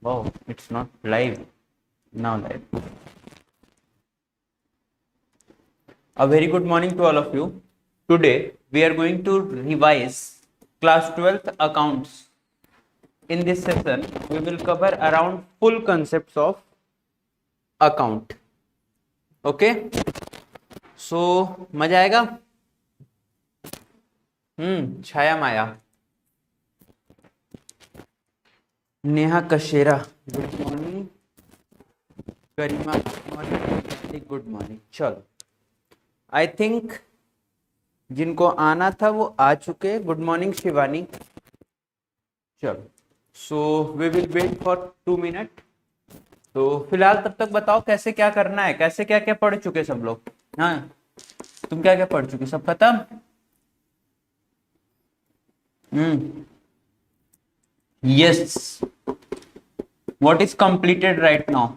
Wow, it's not live. Now live. A very good morning to all of you. Today we are going to revise class 12th accounts. In this session, we will cover around full concepts of account. Okay? So मजा आएगा? Chhaya Maya. Neha Kashera, good morning. Garima, good morning. Good morning. चलो, I think जिनको आना था वो आ चुके. Good morning Shivani. चलो, so we will wait for 2 minute. तो फिलहाल तब तक बताओ कैसे क्या करना है, कैसे क्या क्या पढ़ चुके सब लोग. हाँ, तुम क्या क्या पढ़ चुके, सब खत्म. Yes, what is completed right now.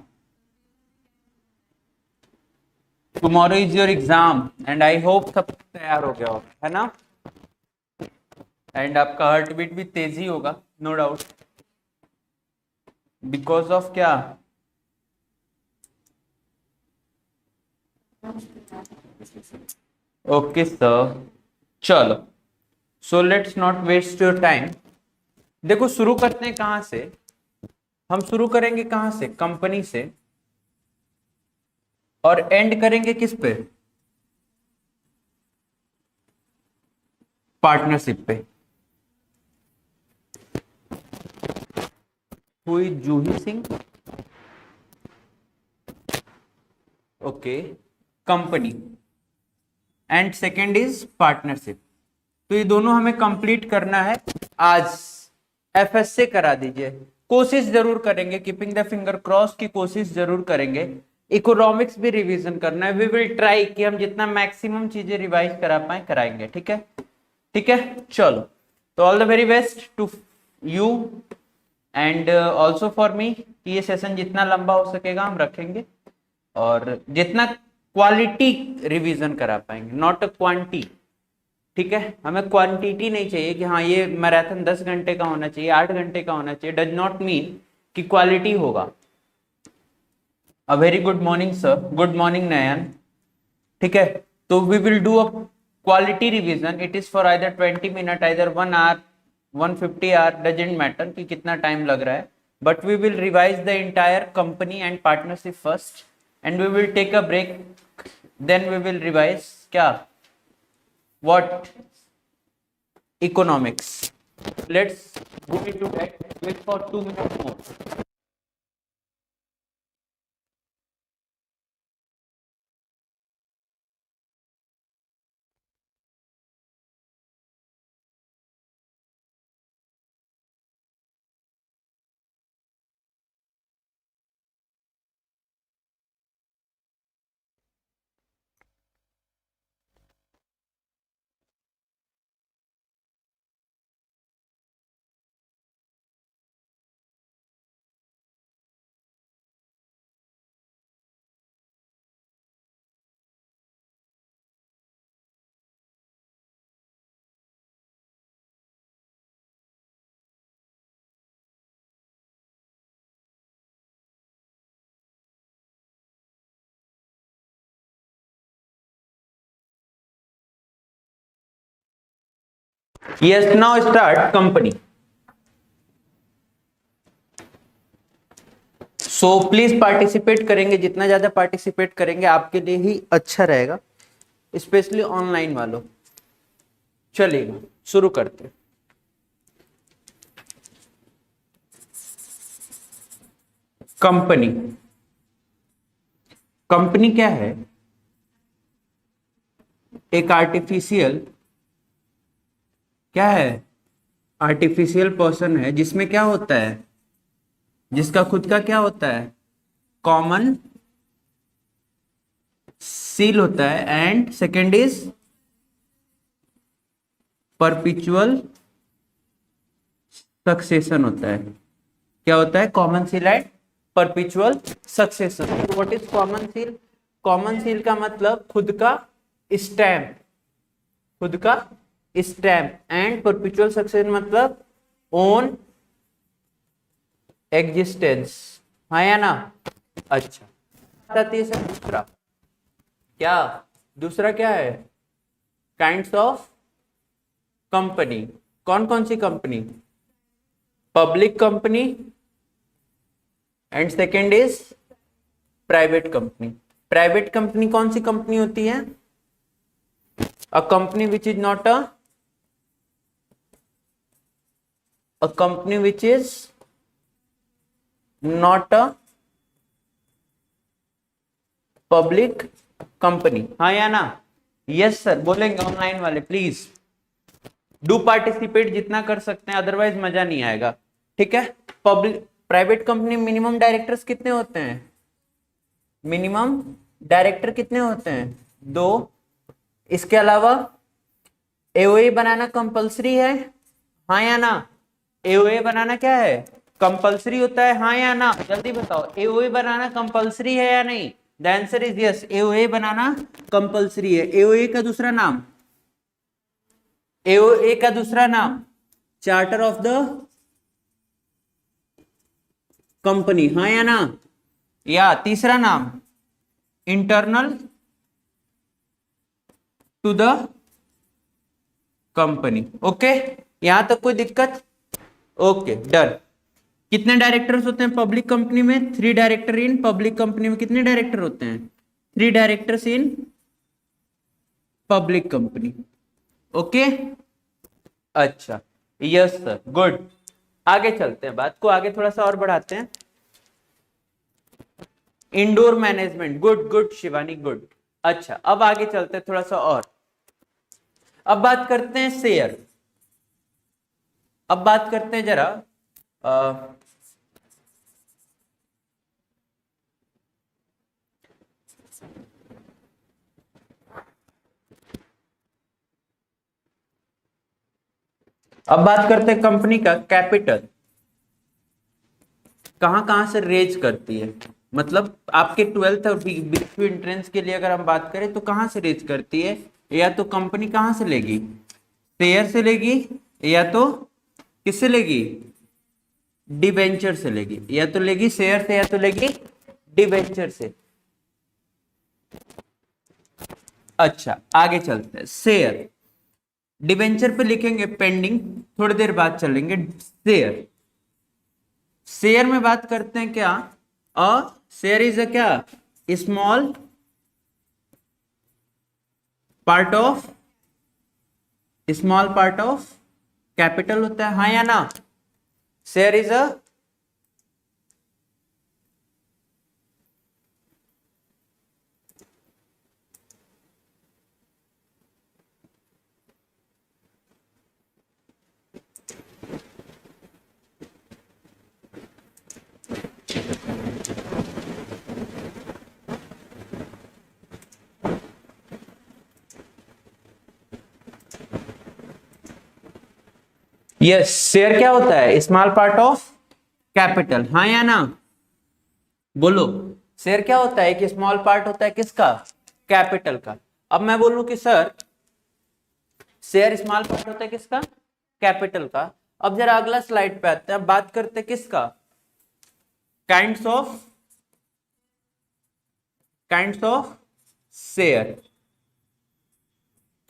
Tomorrow is your exam and I hope सब तैयार हो गया हो, है ना. एंड आपका हार्ट बीट भी तेजी होगा, नो डाउट. बिकॉज ऑफ क्या? ओके सर, चलो. So let's not waste your time. देखो, शुरू करते हैं कहां से. हम शुरू करेंगे कहां से? कंपनी से. और एंड करेंगे किस पे? पार्टनरशिप पे. हुई Juhi Singh. Okay, company and second is partnership. तो ये दोनों हमें कंप्लीट करना है आज. एफएस से करा दीजिए. कोशिश जरूर करेंगे, कीपिंग द फिंगर क्रॉस की कोशिश जरूर करेंगे. इकोनॉमिक्स भी रिवीजन करना है. वी विल ट्राई कि हम जितना मैक्सिमम चीजें रिवाइज करा पाए कराएंगे. ठीक है, ठीक है. चलो, तो all the very best to you and also for me. ये सेशन जितना लंबा हो सकेगा हम रखेंगे और जितना क्वालिटी रिवीजन करा पाएंगे, नॉट अ क्वांटी. ठीक है, हमें क्वांटिटी नहीं चाहिए कि हाँ ये मैराथन 10 घंटे का होना चाहिए, 8 घंटे का होना चाहिए. डज नॉट मीन कि क्वालिटी होगा. A very good morning sir. Good morning Nayan. ठीक है, तो we will do a quality revision. It is for either 20 minute, either 1 hour, 150 hour, doesn't matter कि कितना टाइम लग रहा है. But we will revise the entire company and partnership first and we will take a break. Then we will revise क्या? What? Economics. Let's go into that. Wait for 2 minutes more. Yes, now start company. So please participate करेंगे. जितना ज्यादा participate करेंगे आपके लिए ही अच्छा रहेगा, specially online वालों. चलिए शुरू करते हैं. कंपनी. कंपनी क्या है? एक आर्टिफिशियल, क्या है? आर्टिफिशियल पर्सन है जिसमें क्या होता है, जिसका खुद का क्या होता है? कॉमन सील होता है. And second is perpetual succession होता है. क्या होता है? Common seal and perpetual succession. What is common seal? Common seal का मतलब खुद का स्टैम्प, खुद का स्टैम्प. एंड परपिचुअल सक्सेशन मतलब ओन एग्जिस्टेंस, हाँ या ना? अच्छा, आती है सर दूसरा, क्या दूसरा क्या है? Kinds of company. कौन कौन सी company? Public company and second is private company. Private company कौन सी कंपनी होती है? A company which is not a company which is not a public company, हाँ या ना? यस सर बोलेंगे ऑनलाइन वाले, प्लीज डू पार्टिसिपेट, जितना कर सकते हैं, अदरवाइज मजा नहीं आएगा, ठीक है? Public private company minimum directors कितने होते हैं? मिनिमम डायरेक्टर कितने होते हैं? 2। इसके अलावा एओए बनाना कंपलसरी है, हाँ या ना? एओए बनाना क्या है? कंपलसरी होता है, हाँ या ना? जल्दी बताओ, एओए बनाना कंपलसरी है या नहीं? The answer is yes, AOA banana compulsory है। एओए का दूसरा नाम, एओए का दूसरा नाम चार्टर ऑफ द कंपनी, हाँ या ना? या तीसरा नाम internal to the company. Okay, यहां तक कोई दिक्कत? Okay done. कितने डायरेक्टर्स होते हैं पब्लिक कंपनी में? 3 डायरेक्टर इन पब्लिक कंपनी में कितने डायरेक्टर होते हैं? 3 directors in public company. Okay, अच्छा, यस सर, गुड। आगे चलते हैं, बात को आगे थोड़ा सा और बढ़ाते हैं। Indoor management, good good Shivani, good. अच्छा, अब आगे चलते हैं थोड़ा सा और। अब बात करते हैं शेयर। अब बात करते हैं जरा अब बात करते हैं कंपनी का कैपिटल कहां कहां से रेज करती है। मतलब आपके 12th और बीच एंट्रेंस के लिए अगर हम बात करें तो कहां से रेज करती है? या तो कंपनी कहां से लेगी? शेयर से लेगी, या तो किससे लेगी? डिबेंचर से लेगी। या तो लेगी शेयर से, या तो लेगी डिबेंचर से। अच्छा, आगे चलते हैं। शेयर डिबेंचर पे लिखेंगे पेंडिंग, थोड़ी देर बाद चलेंगे। शेयर, शेयर में बात करते हैं क्या? अ शेयर इज अ क्या? Small part of, small part of capital होता है, हाँ या ना? Share is a yes, share क्या होता है? स्मॉल पार्ट ऑफ कैपिटल, हाँ या ना? बोलो, शेयर क्या होता है? एक स्मॉल पार्ट होता है किसका? कैपिटल का। अब मैं बोलूं कि सर शेयर स्मॉल पार्ट होता है किसका? कैपिटल का। अब जरा अगला स्लाइड पे आते हैं, बात करते हैं किसका? Kinds of, kinds of share.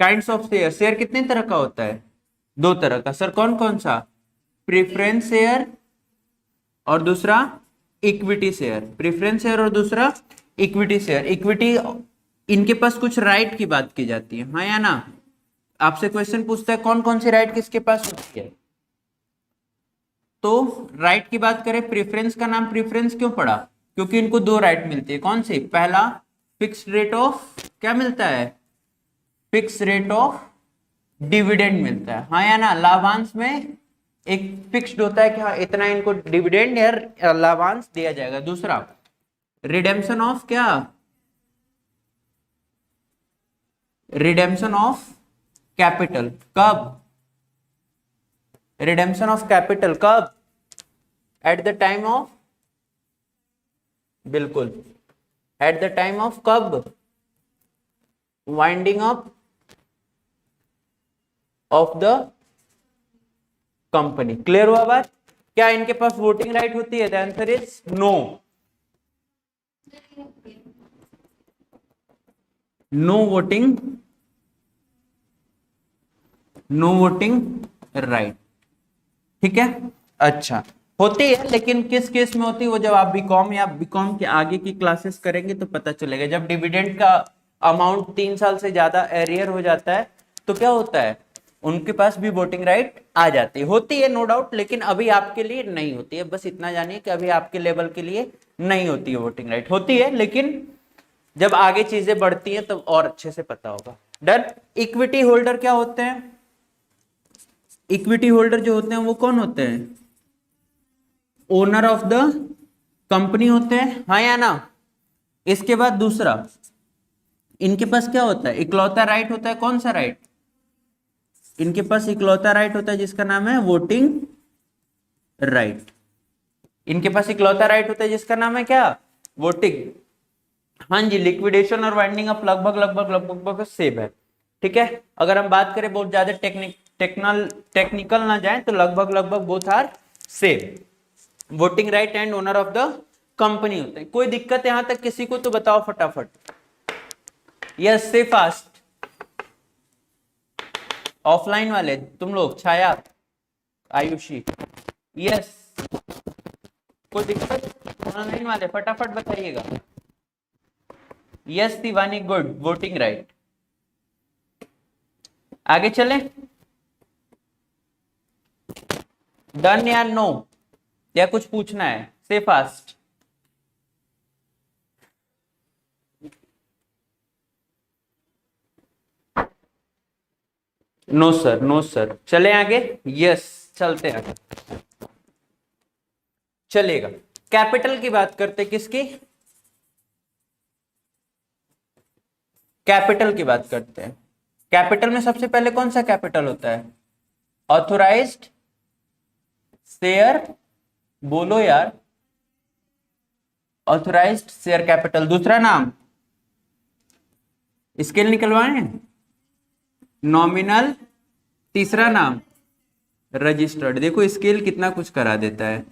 Kinds of share, share कितने तरह का होता है? 2 तरह का। सर कौन कौन सा? प्रेफरेंस शेयर और दूसरा इक्विटी शेयर। प्रेफरेंस शेयर और दूसरा इक्विटी शेयर। इक्विटी, इनके पास कुछ राइट की बात की जाती है, हाँ या ना? आपसे क्वेश्चन पूछता है कौन कौन सी राइट किसके पास होती है। तो राइट की बात करें, प्रेफरेंस का नाम प्रेफरेंस क्यों पड़ा? क्योंकि इनको 2 राइट मिलती है। कौन सी? पहला, फिक्स रेट ऑफ क्या मिलता है? फिक्स रेट ऑफ डिविडेंड मिलता है, हाँ या ना? लाभांश में एक फिक्स्ड होता है कि हाँ इतना इनको डिविडेंड या लाभांश दिया जाएगा। दूसरा, रिडेम्पशन ऑफ क्या? Redemption of capital. कब? रिडेम्पशन ऑफ कैपिटल कब? एट द टाइम ऑफ, बिल्कुल एट द टाइम ऑफ कब? Winding up of the company. Clear हुआ बात? क्या इनके पास वोटिंग राइट होती है? The answer is no. No voting, no voting right. ठीक है, अच्छा। होती है, लेकिन किस केस में होती है वो जब आप बीकॉम या बीकॉम के आगे की क्लासेस करेंगे तो पता चलेगा। जब डिविडेंड का अमाउंट 3 साल से ज्यादा एरियर हो जाता है तो क्या होता है, उनके पास भी वोटिंग राइट आ जाती है। होती है नो डाउट, लेकिन अभी आपके लिए नहीं होती है। बस इतना जानिए कि अभी आपके लेवल के लिए नहीं होती है वोटिंग राइट। होती है, लेकिन जब आगे चीजें बढ़ती हैं तो और अच्छे से पता होगा। डन। इक्विटी होल्डर क्या होते हैं? इक्विटी होल्डर जो होते हैं वो कौन होते हैं? ओनर ऑफ द कंपनी होते हैं, हाँ या ना? इसके बाद दूसरा, इनके पास क्या होता है? इकलौता राइट होता है। कौन सा राइट? इनके पास इकलौता राइट होता है जिसका नाम है वोटिंग राइट। इनके पास इकलौता राइट होता है जिसका नाम है क्या? वोटिंग। हाँ जी, लिक्विडेशन और वाइंडिंग अप लगभग लगभग लगभग सेम है। ठीक है, अगर हम बात करें बहुत ज्यादा टेक्निकल ना जाए तो लगभग लगभग both are same. Voting right and owner of the company होते हैं। कोई दिक्कत यहां तक किसी को तो बताओ फटाफट। यस, से फास्ट। ऑफलाइन वाले तुम लोग, छाया, आयुषी, यस। कोई दिक्कत? ऑनलाइन वाले फटाफट बताइएगा। Yes Shivani, good, voting right. आगे चले। डन या नो, या कुछ पूछना है? Say fast. No sir, no sir. चले आगे। यस, चलते हैं, चलेगा। कैपिटल की बात करते, किसकी? कैपिटल की बात करते हैं। कैपिटल में सबसे पहले कौन सा कैपिटल होता है? ऑथोराइज्ड शेयर, बोलो यार। Authorised share capital. दूसरा नाम, स्केल निकलवाए, नॉमिनल। तीसरा नाम रजिस्टर्ड। देखो स्केल कितना कुछ करा देता है।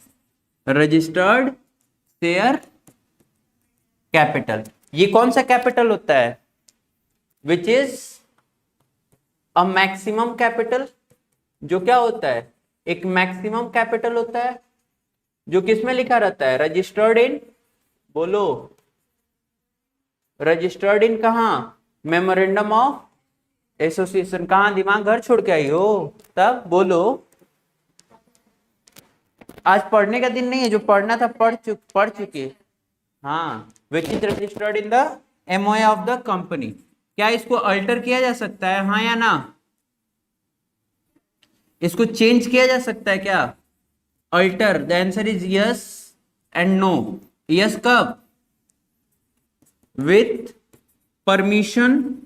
Registered share capital. ये कौन सा कैपिटल होता है? Which is a maximum capital. जो क्या होता है? एक मैक्सिमम कैपिटल होता है जो किसमें लिखा रहता है? रजिस्टर्ड इन, बोलो, रजिस्टर्ड इन कहां? Memorandum of association. कहां दिमाग घर छोड़ के आई हो? तब बोलो। आज पढ़ने का दिन नहीं है, जो पढ़ना था पढ़ चुके। हाँ, which is registered in the MOA of the company. क्या इसको अल्टर किया जा सकता है, हाँ या ना? इसको चेंज किया जा सकता है क्या? Alter, the answer is yes and no. Yes कब? With permission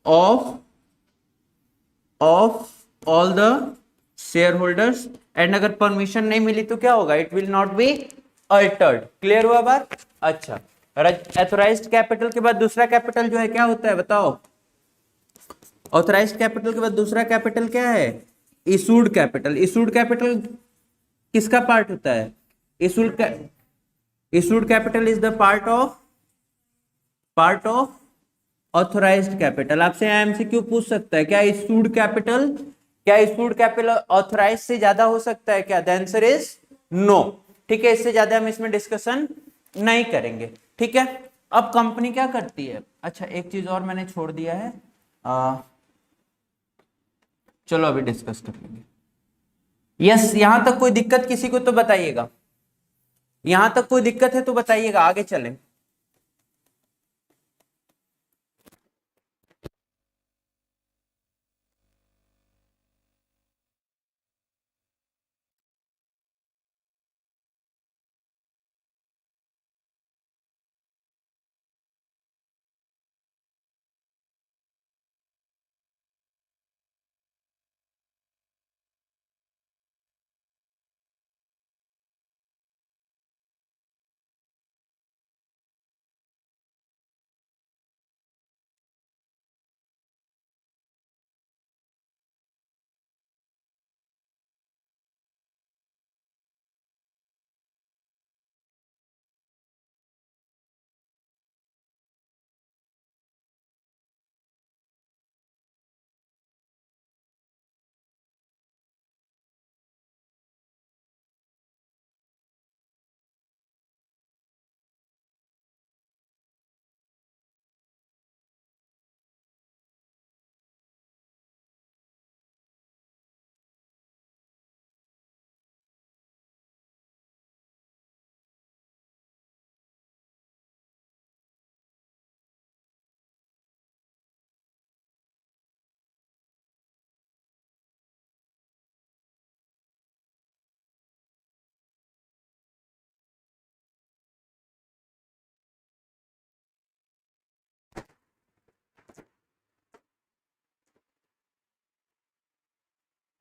of all the share holders. And अगर परमिशन नहीं मिली तो क्या होगा? It will not be altered. Clear हुआ बात? अच्छा। ऑथोराइज्ड कैपिटल के बाद दूसरा कैपिटल जो है क्या होता है बताओ? ऑथराइज्ड कैपिटल के बाद दूसरा कैपिटल क्या है? Issued capital. इशूड कैपिटल किसका पार्ट होता है? Issued issued capital is the part of authorised capital. आपसे एमसीक्यू पूछ सकता है, क्या इशूड कैपिटल ऑथराइज से ज्यादा हो सकता है क्या? The answer is no. ठीक है, इससे ज्यादा हम इसमें डिस्कशन नहीं करेंगे। ठीक है, अब कंपनी क्या करती है? अच्छा, एक चीज और मैंने छोड़ दिया है, चलो अभी डिस्कस कर लेंगे। यस, यहां तक कोई दिक्कत किसी को तो बताइएगा। यहां तक कोई दिक्कत है तो बताइएगा, आगे चलें।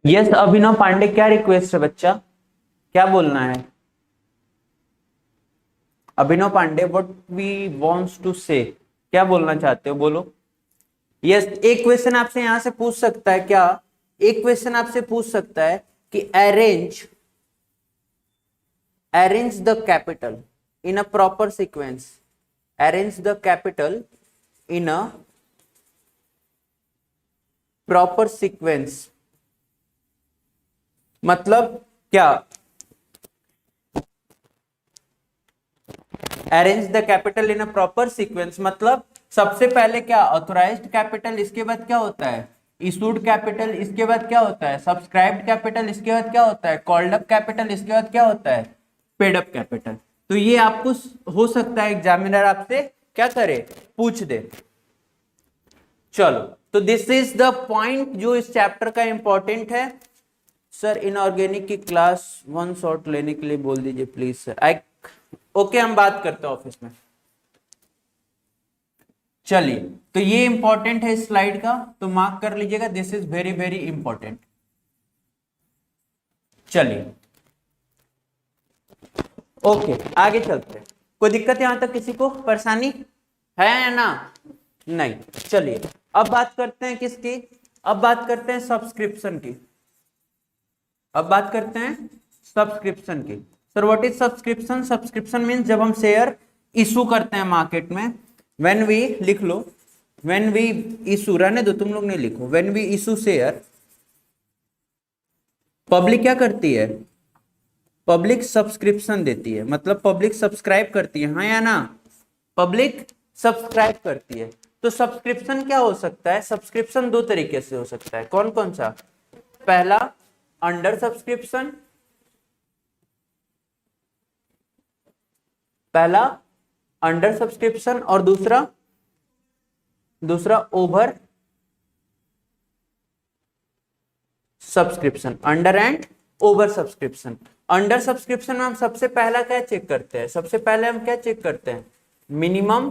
यस अभिनव पांडे, क्या रिक्वेस्ट है बच्चा, क्या बोलना है? Abhinav Pandey, what we wants to say, क्या बोलना चाहते हो, बोलो। यस एक क्वेश्चन आपसे यहां से पूछ सकता है क्या, एक क्वेश्चन आपसे पूछ सकता है कि arrange the capital in a proper sequence, arrange the capital in a proper sequence, मतलब क्या? Arrange the capital in a proper sequence मतलब सबसे पहले क्या, ऑथोराइज्ड कैपिटल, इसके बाद क्या होता है इशूड कैपिटल, इसके बाद क्या होता है सब्सक्राइब्ड कैपिटल, इसके बाद क्या होता है कॉल्ड अप कैपिटल, इसके बाद क्या होता है पेड अप कैपिटल। तो ये आपको हो सकता है एग्जामिनर आपसे क्या करे, पूछ दे। चलो, तो दिस इज द पॉइंट जो इस चैप्टर का इंपॉर्टेंट है। सर इनऑर्गेनिक की क्लास 1 शॉट लेने के लिए बोल दीजिए प्लीज सर। ओके हम बात करते हैं ऑफिस में। चलिए, तो ये इंपॉर्टेंट है इस स्लाइड का, तो मार्क कर लीजिएगा, this is very very important. चलिए ओके आगे चलते हैं। कोई दिक्कत यहां तक किसी को, परेशानी है या ना? नहीं। चलिए अब बात करते हैं किसकी, अब बात करते हैं सब्सक्रिप्शन की, अब बात करते हैं सब्सक्रिप्शन की। Sir what is subscription? Subscription means जब हम शेयर इशू करते हैं मार्केट में, व्हेन वी, लिख लो, व्हेन वी इशू, रहने दो तुम लोग नहीं लिखो, when we issue share, public क्या करती है, पब्लिक सब्सक्रिप्शन देती है, मतलब पब्लिक सब्सक्राइब करती है, हाँ या ना, पब्लिक सब्सक्राइब करती है। तो सब्सक्रिप्शन क्या हो सकता है, सब्सक्रिप्शन दो तरीके से हो सकता है, कौन कौन सा? पहला अंडर सब्सक्रिप्शन, पहला अंडर सब्सक्रिप्शन और दूसरा over subscription, under and over subscription. Under subscription में हम सबसे पहला क्या चेक करते हैं, सबसे पहले हम क्या चेक करते हैं, मिनिमम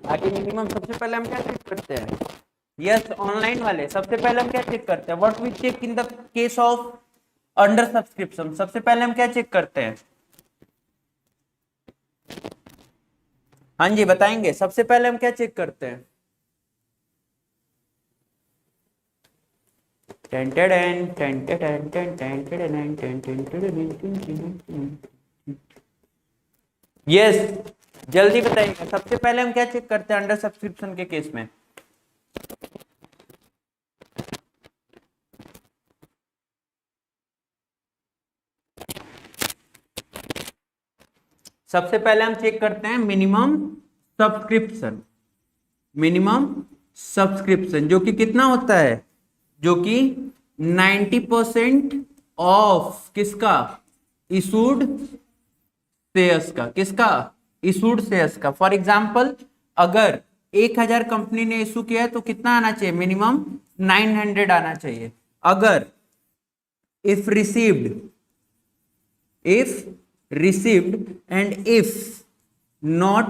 आगे मिनिमम सबसे पहले हम क्या चेक करते हैं, यस ऑनलाइन वाले सबसे पहले हम क्या चेक करते हैं, what we check in the case of under subscription, सबसे पहले हम क्या चेक करते हैं, हाँ जी बताएंगे, सबसे पहले हम क्या चेक करते हैं? यस जल्दी बताइएगा, सबसे पहले हम क्या चेक करते हैं अंडर सब्सक्रिप्शन के केस में? सबसे पहले हम चेक करते हैं मिनिमम सब्सक्रिप्शन, मिनिमम सब्सक्रिप्शन जो कि कितना होता है, जो कि 90% ऑफ किसका, इशूड शेयर्स का, किसका, इशूड शेयर्स का। फॉर एग्जांपल अगर 1000 कंपनी ने इशू किया है तो कितना आना चाहिए, मिनिमम 900 आना चाहिए। अगर if received and if not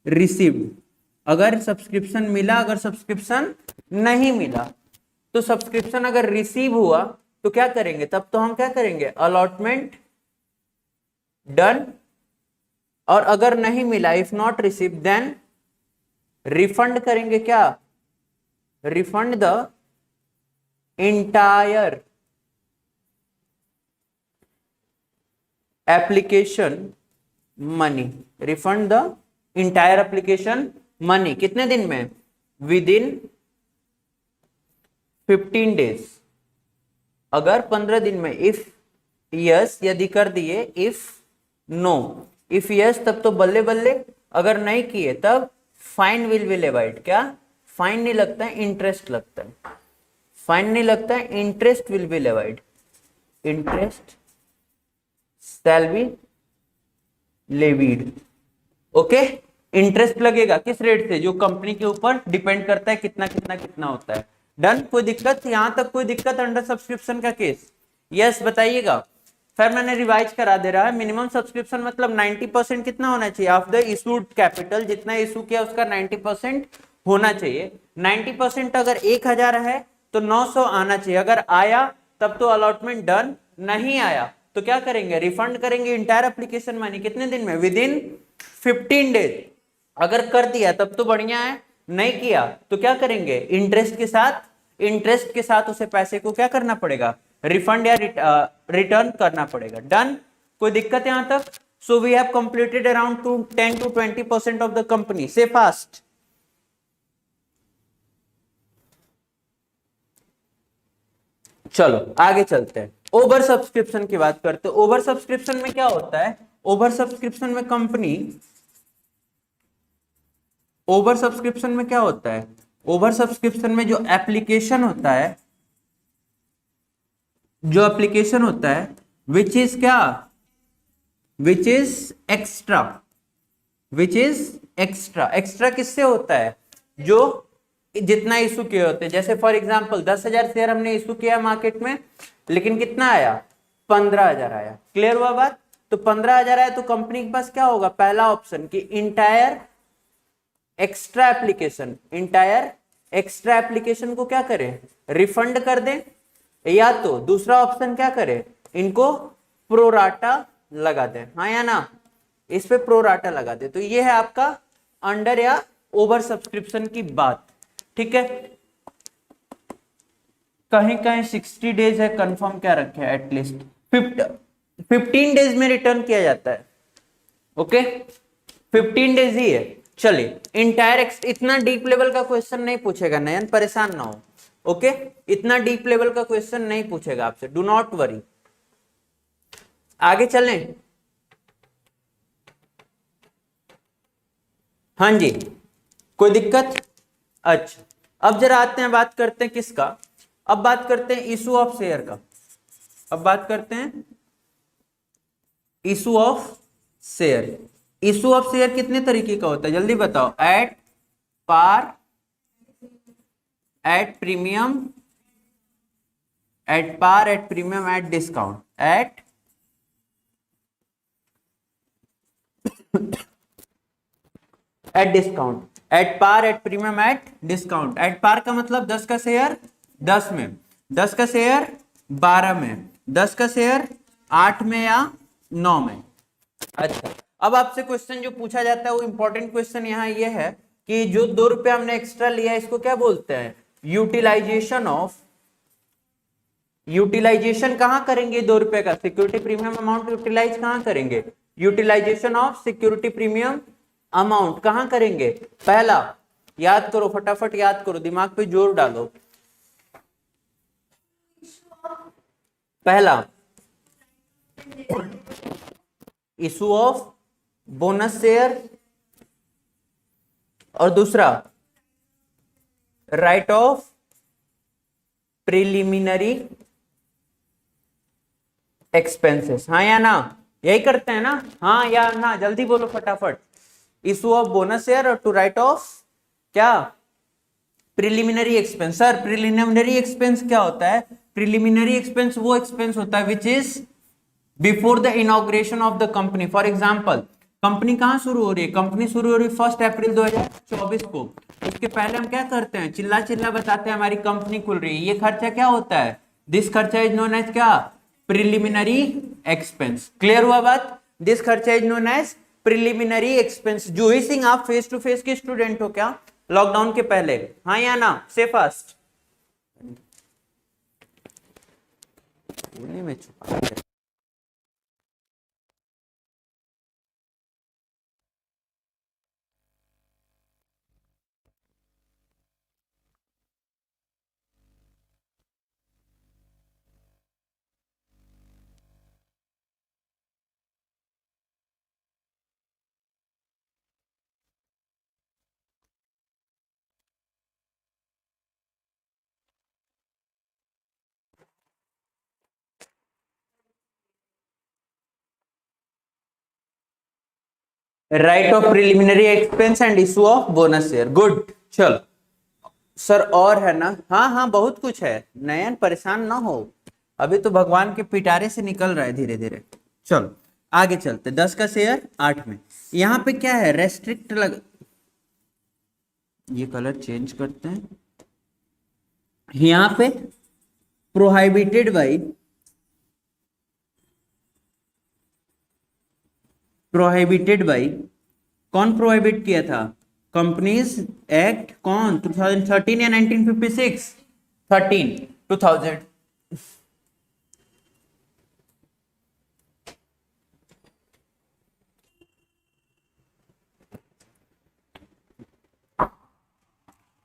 received, अगर सब्सक्रिप्शन मिला, अगर सब्सक्रिप्शन नहीं मिला, तो सब्सक्रिप्शन अगर रिसीव हुआ तो क्या करेंगे, तब तो हम क्या करेंगे, अलॉटमेंट डन, और अगर नहीं मिला, if not receive, then refund करेंगे, क्या, refund the entire application money, refund the entire application money, कितने दिन में, विद इन 15 डेज, अगर 15 दिन में, इफ यस यदि कर दिए, इफ नो, इफ यस तब तो बल्ले बल्ले, अगर नहीं किए तब फाइन विल बी लेवाइड, क्या, फाइन नहीं लगता है इंटरेस्ट लगता है, फाइन नहीं लगता है interest will be levied, interest shall be levied, okay. Interest लगेगा किस रेट से, जो कंपनी के ऊपर डिपेंड करता है कितना कितना कितना होता है। डन, कोई दिक्कत यहां तक, कोई दिक्कत अंडर सब्सक्रिप्शन का केस, यस बताइएगा। फिर मैंने रिवाइज करा दे रहा है। मिनिमम सब्सक्रिप्शन मतलब 90% कितना होना चाहिए ऑफ द इशूड कैपिटल, जितना इशू किया उसका 90% होना चाहिए। 90% अगर 1000 है तो 900 आना चाहिए। अगर आया तब तो अलॉटमेंट डन, नहीं आया तो क्या करेंगे, रिफंड करेंगे इंटायर एप्लीकेशन मनी। कितने दिन में, विद इन 15 डेज। अगर कर दिया तब तो बढ़िया है, नहीं किया तो क्या करेंगे, इंटरेस्ट के साथ उसे पैसे को क्या करना पड़ेगा, रिफंड या रिटर्न करना पड़ेगा। डन, कोई दिक्कत यहां तक? So we have completed around 10 to 20% of the company. Say fast. चलो आगे चलते हैं, ओवर सब्सक्रिप्शन की बात करते हैं। ओवर सब्सक्रिप्शन में क्या होता है, ओवर सब्सक्रिप्शन में कंपनी, ओवर सब्सक्रिप्शन में क्या होता है, ओवर सब्सक्रिप्शन में जो एप्लीकेशन होता है, जो एप्लीकेशन होता है विच इज क्या, which is extra, which is extra. Extra किससे होता है, जो जितना इशू किए होते हैं। जैसे फॉर एग्जांपल 10,000 शेयर हमने इशू किया मार्केट में, लेकिन कितना आया, 15,000 आया। क्लियर हुआ बात? तो 15,000 आया तो कंपनी के पास क्या होगा, पहला ऑप्शन कि entire extra application, entire extra application को क्या करें, रिफंड कर दें, या तो दूसरा ऑप्शन क्या करें, इनको प्रोराटा लगा दें। हाँ या ना, इस पे प्रोराटा लगा दे। तो ये है आपका अंडर या ओवर सब्सक्रिप्शन की बात। ठीक है, कहीं कहीं 60 डेज है, कंफर्म क्या रखे हैं, एटलीस्ट 15 डेज में रिटर्न किया जाता है। ओके, 15 डेज ही है। चलिए, इंटायर इतना डीप लेवल का क्वेश्चन नहीं पूछेगा नयन, परेशान ना हो। ओके, इतना डीप लेवल का क्वेश्चन नहीं पूछेगा आपसे, डू नॉट वरी। आगे चलें। हाँ जी, कोई दिक्कत? अच्छा, अब जरा आते हैं, बात करते हैं किसका, अब बात करते हैं इशू ऑफ शेयर का। अब बात करते हैं issue of share. Issue of share कितने तरीके का होता है, जल्दी बताओ। At par, at premium, at par, at premium, at discount, at discount, at par, at premium, at discount. At par का मतलब 10 का शेयर 10 में, 10 का शेयर 12 में, 10 का शेयर 8 में या 9 में। अच्छा, अब आपसे क्वेश्चन जो पूछा जाता है वो इंपॉर्टेंट क्वेश्चन यहाँ ये है कि जो 2 रुपए हमने एक्स्ट्रा लिया इसको क्या बोलते हैं, यूटिलाइजेशन ऑफ। यूटिलाइजेशन कहां करेंगे 2 रुपए का, सिक्योरिटी प्रीमियम अमाउंट यूटिलाइज कहां करेंगे, utilisation of security premium amount कहां करेंगे। पहला, याद करो, फटाफट याद करो, दिमाग पे जोर डालो। पहला, इशू ऑफ बोनस शेयर, और दूसरा राइट ऑफ प्रिलिमिनरी एक्सपेंसेस। हाँ या ना, यही करते हैं ना, हाँ या ना, जल्दी बोलो फटाफट। इशू ऑफ बोनस शेयर और टू राइट ऑफ क्या, preliminary expense. Sir preliminary expense क्या होता है, प्रिलिमिनरी एक्सपेंस वो एक्सपेंस होता है which is before the inauguration of the company. For example, company कहां शुरू हो रही है, कंपनी शुरू हो रही है 1 अप्रैल 2024 को। उसके पहले हम क्या करते हैं, चिल्ला चिल्ला बताते हैं हमारी कंपनी खुल रही है। ये खर्चा क्या होता है, दिस खर्चा इज नोन एज क्या, प्रिलिमिनरी एक्सपेंस। क्लियर हुआ बात, दिस खर्चा is known as preliminary expense. Juhi Singh, आप फेस टू फेस के स्टूडेंट हो क्या लॉकडाउन के पहले, हाँ या ना, से फास्ट। में छुपा right of preliminary expense and issue of bonus share. Good, चलो सर और है ना, हाँ हाँ बहुत कुछ है नयन, परेशान ना हो। अभी तो भगवान के पिटारे से निकल रहा है धीरे धीरे। चलो आगे चलते, 10 का शेयर 8 में। यहाँ पे क्या है, रेस्ट्रिक्ट लग, ये कलर चेंज करते हैं। यहाँ पे प्रोहाइबिटेड बाई, प्रोहाइबिटेड बाई, कौन प्रोहाइबिट किया था, कंपनीज एक्ट कौन, 2013 या 1956, 13, 2000।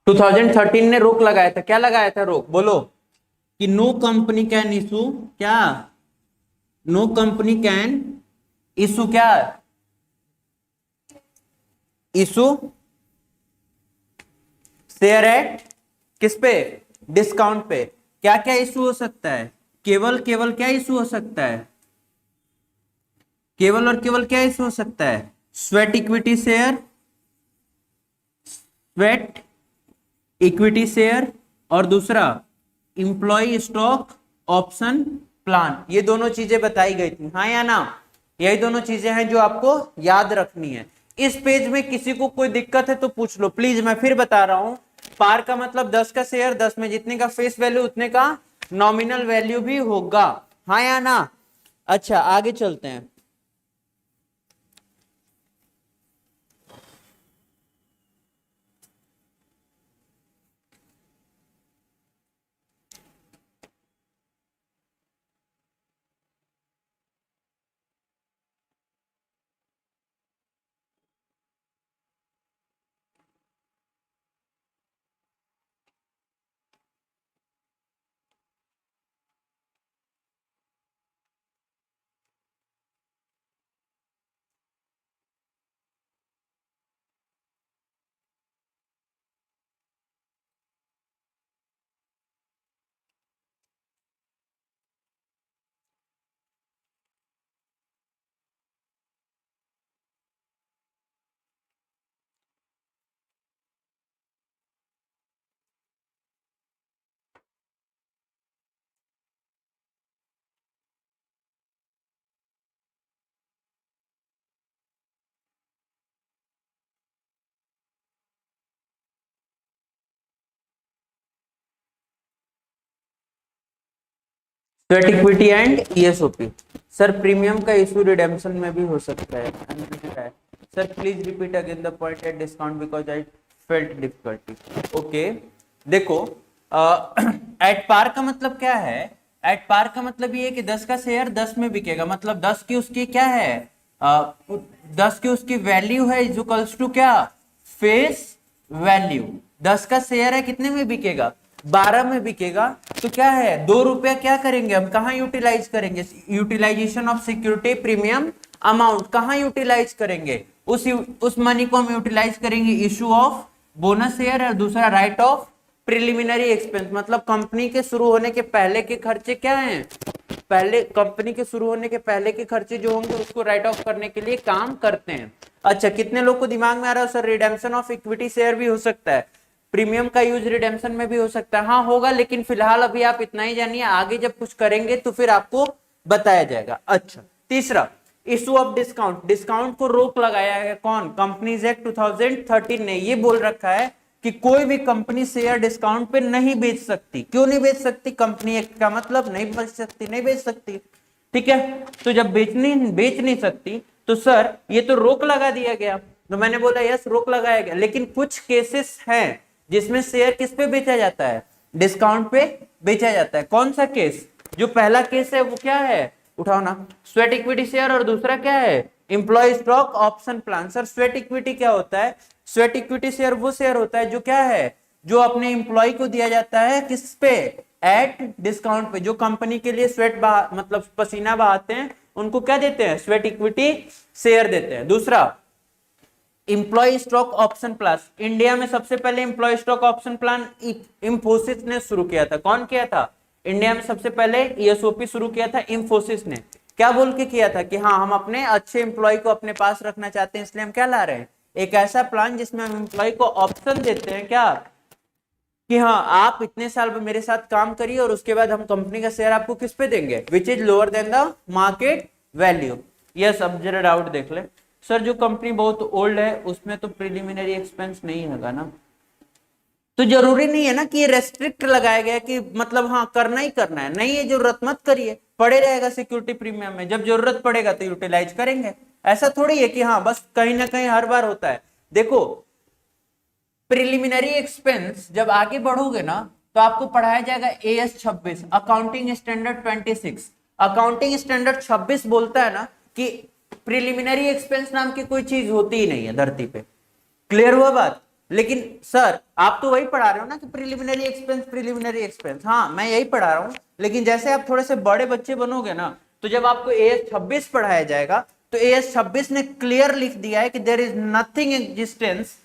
टू 2013 ने रोक लगाया था, क्या लगाया था रोक, बोलो, कि नो कंपनी कैन इशू, क्या, नो कंपनी कैन इशू, क्या इशू शेयर एट, किस पे, डिस्काउंट पे। क्या क्या इशू हो सकता है, केवल केवल क्या इशू हो सकता है, केवल और केवल क्या इशू हो सकता है, sweat equity share, sweat equity share, और दूसरा इंप्लॉय स्टॉक ऑप्शन प्लान। ये दोनों चीजें बताई गई थी, हाँ या ना, यही दोनों चीजें हैं जो आपको याद रखनी है। इस पेज में किसी को कोई दिक्कत है तो पूछ लो प्लीज, मैं फिर बता रहा हूं, पार का मतलब 10 का शेयर, 10 में जितने का फेस वैल्यू उतने का नॉमिनल वैल्यू भी होगा, हाँ या ना। अच्छा आगे चलते हैं। Sweat equity and ESOP. Sir premium का इशू रिडेम्पशन में भी हो सकता है, sir please repeat again the point at discount because I felt difficulty. Okay देखो, एट पार का मतलब क्या है, एट पार का मतलब ये है कि 10 का शेयर 10 में बिकेगा, मतलब 10 की उसकी क्या है, 10 की उसकी वैल्यू है इज इक्वल्स टू क्या, फेस वैल्यू। 10 का शेयर है कितने में बिकेगा, 12 में बिकेगा, तो क्या है 2 रुपया क्या करेंगे हम, कहां यूटिलाइज करेंगे, utilisation of security premium amount कहां यूटिलाइज करेंगे, उस मनी को हम यूटिलाइज करेंगे इशू ऑफ बोनस शेयर, और दूसरा राइट ऑफ प्रिलिमिनरी एक्सपेंस, मतलब कंपनी के शुरू होने के पहले के खर्चे क्या हैं, पहले कंपनी के शुरू होने के पहले के खर्चे जो होंगे उसको राइट ऑफ करने के लिए काम करते हैं। अच्छा कितने लोग को दिमाग में आ रहा है sir, redemption of equity share भी हो सकता है, प्रीमियम का यूज रिडेम्पशन में भी हो सकता है, हाँ होगा, लेकिन फिलहाल अभी आप इतना ही जानिए, आगे जब कुछ करेंगे तो फिर आपको बताया जाएगा। अच्छा तीसरा, इशू ऑफ डिस्काउंट, डिस्काउंट को रोक लगाया है कौन, कंपनीज एक्ट 2013 ने ये बोल रखा है कि कोई भी कंपनी शेयर डिस्काउंट पे नहीं बेच सकती। क्यों नहीं बेच सकती, कंपनी एक्ट का मतलब नहीं बेच सकती, नहीं बेच सकती, ठीक है। तो जब बेच नहीं सकती तो सर ये तो रोक लगा दिया गया, तो मैंने बोला यस रोक लगाया गया, लेकिन कुछ केसेस हैं जिसमें शेयर किस पे बेचा जाता है, डिस्काउंट पे बेचा जाता है। कौन सा केस, जो पहला केस है वो क्या है, उठाओ ना, स्वेट इक्विटी शेयर, और दूसरा क्या है, employ stock option plan. Sir sweat equity क्या होता है, स्वेट इक्विटी शेयर वो शेयर होता है जो क्या है, जो अपने एम्प्लॉय को दिया जाता है किस पे, एट डिस्काउंट पे। जो कंपनी के लिए स्वेट मतलब पसीना बहाते हैं उनको क्या देते हैं, स्वेट इक्विटी शेयर देते हैं। दूसरा employ stock option plan, India में सबसे पहले employ stock option plan Infosys ने शुरू किया था। कौन किया था, इंडिया में सबसे पहले ईएसओपी शुरू किया था इंफोसिस ने। क्या बोल के किया था कि हाँ हम अपने अच्छे एम्प्लॉय को अपने पास रखना चाहते हैं, इसलिए हम क्या ला रहे हैं, एक ऐसा प्लान जिसमें हम एम्प्लॉय को ऑप्शन देते हैं, क्या कि हाँ आप इतने साल मेरे साथ काम करिए और उसके बाद हम कंपनी का शेयर आपको किस पे देंगे, which is lower than the market value. Yes, अब जरा डाउट देख ले सर, जो कंपनी बहुत ओल्ड है उसमें तो प्रिलिमिनरी एक्सपेंस नहीं होगा ना, तो जरूरी नहीं है ना कि ये रेस्ट्रिक्ट लगाया गया कि मतलब हाँ करना ही करना है, नहीं है जरूरत मत करिए, पड़े रहेगा सिक्योरिटी प्रीमियम में, जब जरूरत पड़ेगा तो यूटिलाइज करेंगे। ऐसा थोड़ी है कि हाँ बस कहीं ना कहीं हर बार होता है। देखो प्रिलिमिनरी एक्सपेंस जब आगे बढ़ोगे ना तो आपको पढ़ाया जाएगा AS 26 accounting standard 26। Accounting standard 26 बोलता है ना कि प्रिलिमिनरी एक्सपेंस नाम की कोई चीज होती ही नहीं है धरती पे। क्लियर हुआ बात? लेकिन सर आप तो वही पढ़ा रहे हो ना कि प्रिलिमिनरी एक्सपेंस, प्रिलिमिनरी एक्सपेंस, हाँ मैं यही पढ़ा रहा हूं, लेकिन जैसे आप थोड़े से बड़े बच्चे बनोगे ना तो जब आपको AS 26 पढ़ाया जाएगा तो AS 26 ने क्लियर लिख दिया है कि देयर इज नथिंग एग्जिस्टेंस,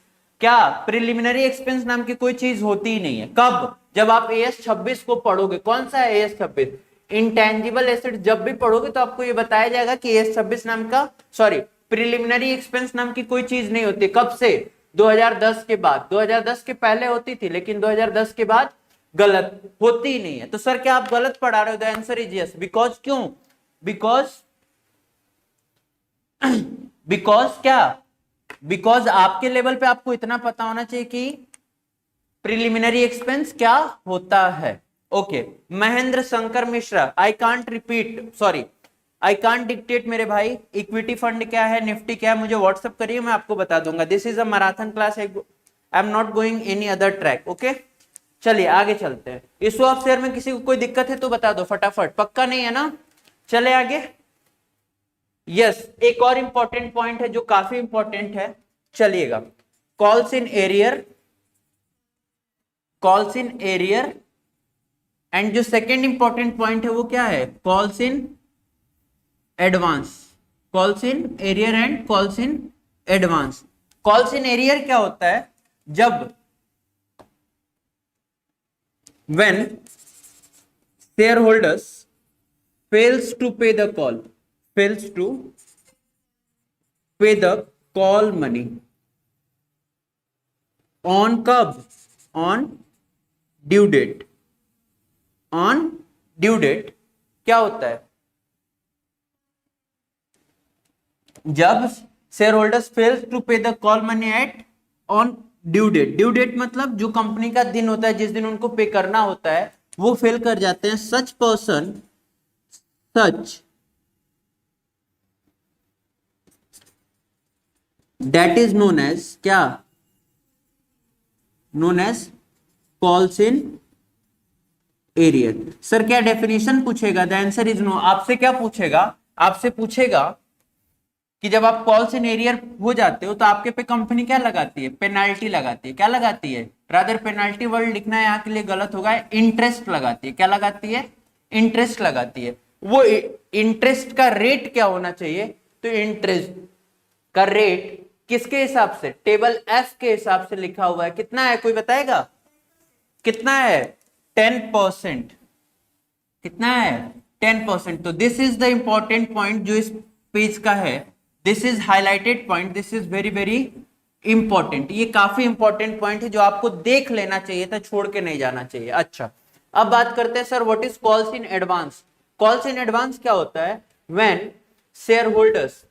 क्या प्रिलिमिनरी एक्सपेंस नाम की कोई चीज होती ही नहीं है। कब? जब आप AS 26 को पढ़ोगे। कौन सा है AS 26? इंटेंजिबल एसेट जब भी पढ़ोगे तो आपको ये बताया जाएगा कि AS 26 नाम का, सॉरी, प्रिलिमिनरी एक्सपेंस नाम की कोई चीज नहीं होती। कब से? 2010 के बाद। 2010 के पहले होती थी लेकिन 2010 के बाद गलत होती ही नहीं है। तो सर क्या आप गलत पढ़ा रहे हो? The answer is yes. Because क्यों? बिकॉज बिकॉज क्या? बिकॉज आपके लेवल पे आपको इतना पता होना चाहिए कि प्रिलिमिनरी एक्सपेंस क्या होता है। Okay Mahendra Shankar Mishra, I can't repeat, sorry I can't dictate मेरे भाई, इक्विटी फंड क्या है, निफ्टी क्या है, मुझे व्हाट्सअप करिए, मैं आपको बता दूंगा। This is a marathon class, I am not going any other track. Okay चलिए आगे चलते हैं। इशू ऑफ शेयर में किसी को कोई दिक्कत है तो बता दो फटाफट, पक्का नहीं है ना? चले आगे। यस एक और इंपॉर्टेंट पॉइंट है जो काफी इंपॉर्टेंट है, चलिएगा। Calls in arrear, calls in arrear, and जो सेकेंड इंपॉर्टेंट पॉइंट है वो क्या है? Calls in advance. Calls in arrear and calls in advance. Calls in arrear क्या होता है? जब when shareholders fails to pay the call, fails to pay the call money on कब? on due date। on due date क्या होता है? जब share holders fails to pay the call money at on due date. Due date मतलब जो company का दिन होता है जिस दिन उनको पे करना होता है, वो फेल कर जाते हैं। Such person, such that is known as क्या? Known as calls in arrear. Sir क्या डेफिनेशन पूछेगा? The answer is no. आपसे क्या पूछेगा? आपसे पूछेगा कि जब आप कॉल्स इन एरियर हो जाते हो तो आपके पे कंपनी क्या लगाती है? पेनाल्टी लगाती है। क्या लगाती है? रादर पेनाल्टी वर्ड लिखना है यहाँ के लिए गलत होगा, इंटरेस्ट लगाती है। क्या लगाती है? इंटरेस्ट लगाती है। वो इंटरेस्ट का रेट क्या होना चाहिए? तो इंटरेस्ट का रेट किसके हिसाब से? टेबल F के हिसाब से लिखा हुआ है। कितना है कोई बताएगा? कितना है? 10%। कितना है? 10%। तो this is the important point जो इस पेज का है। This is highlighted point, this is very very important. ये काफी इंपॉर्टेंट पॉइंट है जो आपको देख लेना चाहिए था, छोड़ के नहीं जाना चाहिए। अच्छा अब बात करते हैं sir what is calls in advance. Calls in advance क्या होता है? When share holders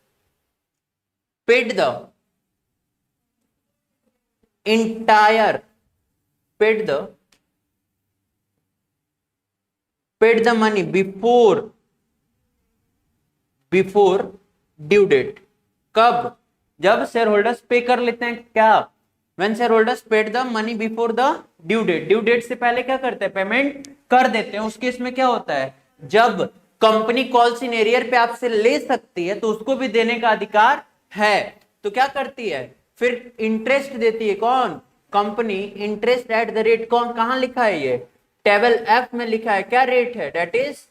paid the entire paid the money before due date. कब? जब शेयर होल्डर्स पे कर लेते हैं। क्या? When share holders paid the money before the due date. Due date से पहले क्या करते हैं? पेमेंट कर देते हैं। उस केस में क्या होता है? जब कंपनी कॉल्स इन एरियर पे आपसे ले सकती है तो उसको भी देने का अधिकार है। तो क्या करती है? फिर इंटरेस्ट देती है। कौन? Company. Interest at the rate कौन, कहां लिखा है? ये टेबल F में लिखा है। क्या रेट है? That is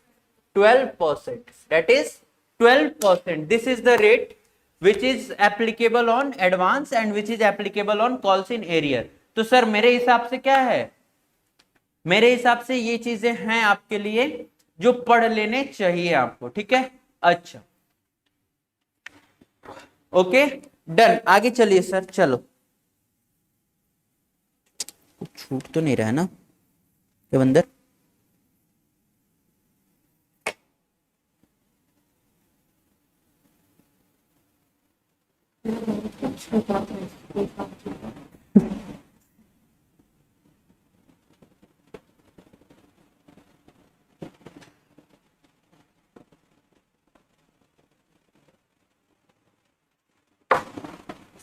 12%। That is 12%। This is the rate which is applicable on advance and which is applicable on calls in arrear। तो सर मेरे हिसाब से क्या है? मेरे हिसाब से ये चीजें हैं आपके लिए जो पढ़ लेने चाहिए आपको, ठीक है? अच्छा ओके डन, आगे चलिए सर। चलो कुछ छूट तो नहीं रहा है ना देवंदर?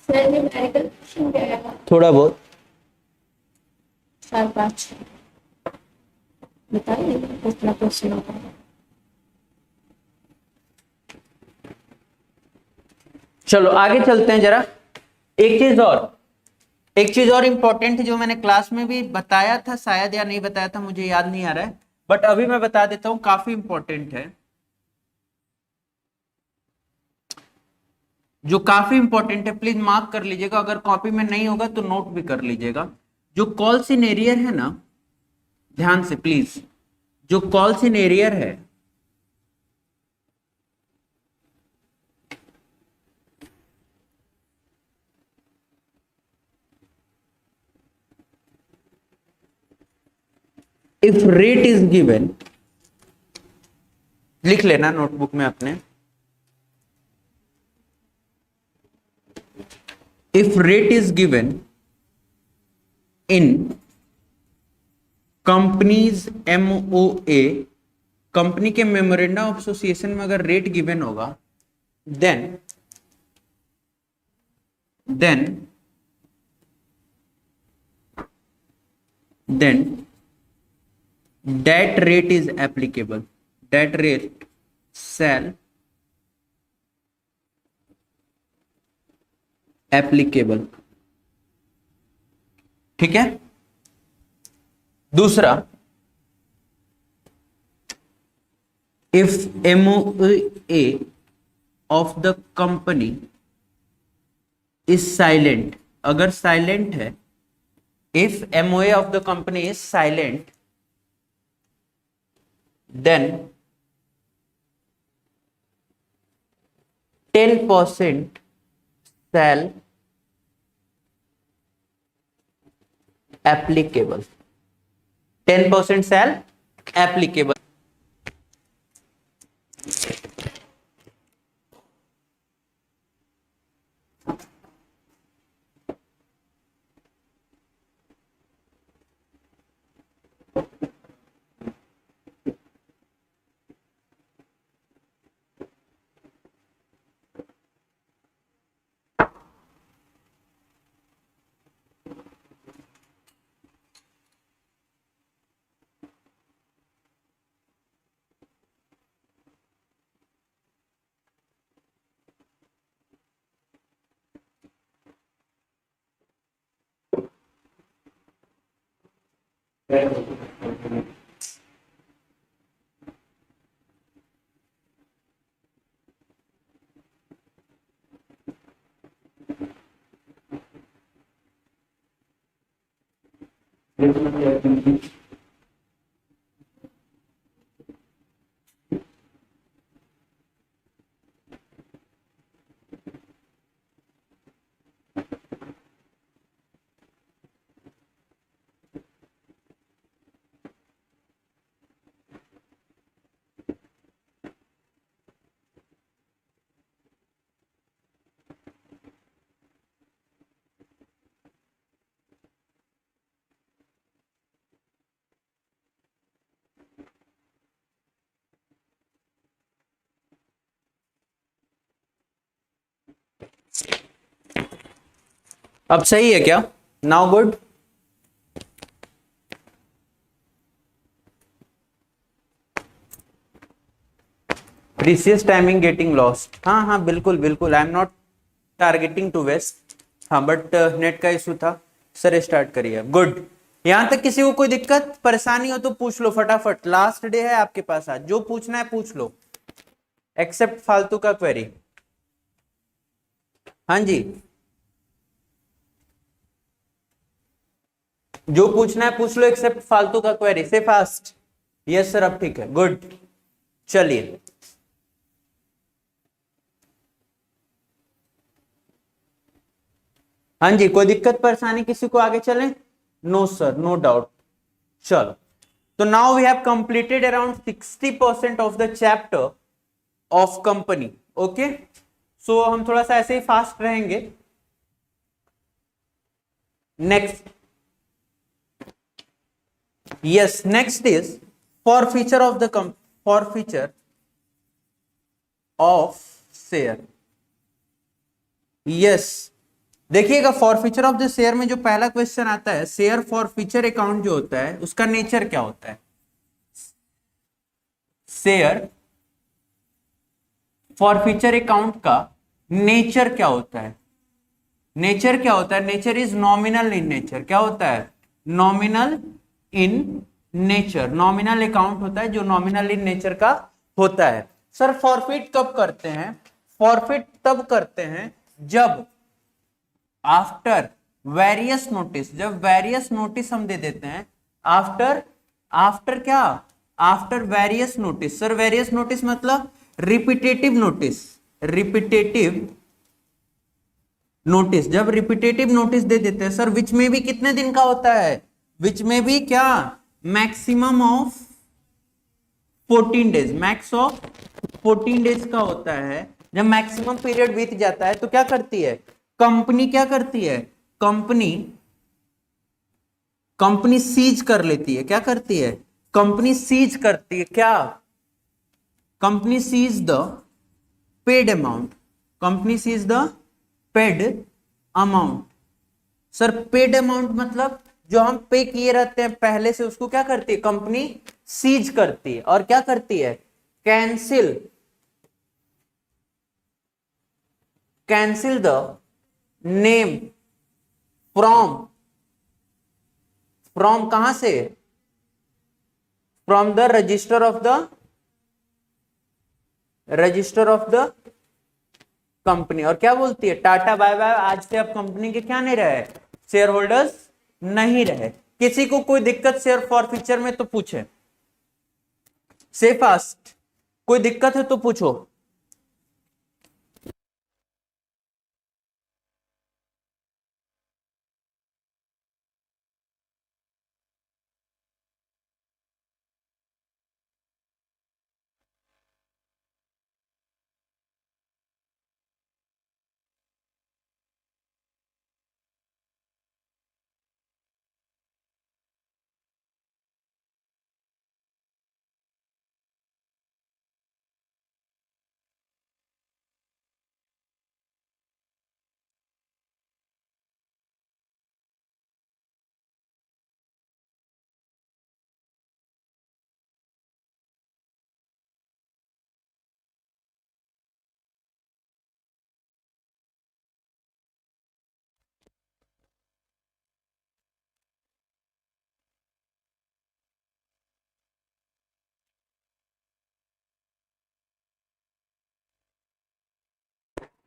सर न्यूमेरिकल क्वेश्चन क्या है? थोड़ा बहुत 4-5 बताइए कितना क्वेश्चन होगा। चलो आगे चलते हैं जरा। एक चीज और इंपॉर्टेंट जो मैंने क्लास में भी बताया था शायद, या नहीं बताया था मुझे याद नहीं आ रहा है, बट अभी मैं बता देता हूं, काफी इंपॉर्टेंट है। जो काफी इंपॉर्टेंट है, प्लीज मार्क कर लीजिएगा, अगर कॉपी में नहीं होगा तो नोट भी कर लीजिएगा। जो कॉल सिनेरियर है ना, ध्यान से प्लीज, जो कॉल सिनेरियर है इफ रेट इज गिवन, लिख लेना नोटबुक में अपने, if rate is given in companies MOA, company के मेमोरेंडम ऑफ एसोसिएशन में अगर रेट गिवन होगा, then that rate is applicable, that rate shall applicable। ठीक है। दूसरा, if MOA of the company is silent, अगर साइलेंट है, if MOA of the company is silent, then 10% shall applicable, 10% shall applicable। अब सही है क्या? Now good. Precious timing getting lost, हाँ हाँ बिल्कुल बिल्कुल, I am not targeting to waste, हाँ बट नेट का इशू था। सर स्टार्ट करिए। गुड। यहां तक किसी को कोई दिक्कत परेशानी हो तो पूछ लो फटाफट, लास्ट डे है आपके पास आज, जो पूछना है पूछ लो, एक्सेप्ट फालतू का क्वेरी। हाँ जी, जो पूछना है पूछ लो एक्सेप्ट फालतू का क्वेरी से फास्ट। यस सर, अब ठीक है, गुड। चलिए हाँ जी, कोई दिक्कत परेशानी किसी को, आगे चलें। No sir, no doubt. चलो, तो now we have completed around 60% of the chapter of company. Okay, so हम थोड़ा सा ऐसे ही फास्ट रहेंगे। Next, yes, next is forfeiture of the forfeiture of share. Yes, देखिएगा forfeiture of the share में जो पहला क्वेश्चन आता है, शेयर फॉर फीचर अकाउंट जो होता है उसका नेचर क्या होता है? शेयर फॉर फीचर अकाउंट का नेचर क्या होता है? नेचर क्या होता है? Nature is nominal in nature. क्या होता है? Nominal in nature. Nominal account होता है जो नॉमिनल इन नेचर का होता है। सर फॉरफिट कब करते हैं? फॉरफिट तब करते हैं जब आफ्टर वेरियस नोटिस, जब वेरियस नोटिस हम दे देते हैं। आफ्टर क्या? After various notice. Sir various notice मतलब रिपीटेटिव नोटिस। रिपीटेटिव नोटिस, जब रिपीटेटिव नोटिस दे देते हैं सर, विच में भी कितने दिन का होता है? विच में भी क्या? Maximum of 14 days. Max of 14 days का होता है। जब मैक्सिमम पीरियड बीत जाता है तो क्या करती है कंपनी? क्या करती है कंपनी सीज कर लेती है। क्या करती है? कंपनी सीज करती है। क्या? Company cease the paid amount. Company cease the paid amount. Sir paid amount मतलब जो हम पे किए रहते हैं पहले से, उसको क्या करती है कंपनी? सीज करती है। और क्या करती है? कैंसिल द नेम फ्रॉम कहां से? From the register of the company. और क्या बोलती है? टाटा बाय बाय, आज से अब कंपनी के क्या नहीं रहे? शेयर होल्डर्स नहीं रहे। किसी को कोई दिक्कत शेयर फॉर फीचर में तो पूछे, से फास्ट। कोई दिक्कत है तो पूछो।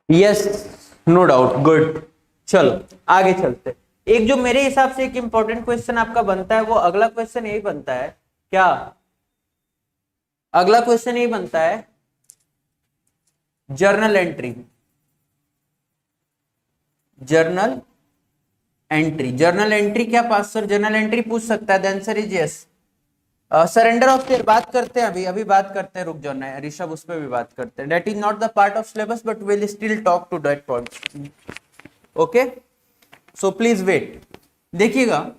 Yes, no doubt, good. चलो आगे चलते। एक जो मेरे हिसाब से एक इंपॉर्टेंट क्वेश्चन आपका बनता है, वो अगला क्वेश्चन यही बनता है। क्या अगला क्वेश्चन यही बनता है? Journal entry. जर्नल एंट्री क्या पास सर जर्नल एंट्री पूछ सकता है? The answer is yes. Surrender of share बात करते हैं, अभी बात करते हैं। रुक जाओ ना ऋषभ, उस पर भी बात करते हैं। That is not the part of syllabus but will still talk to that point. Okay, so please wait. देखिएगा,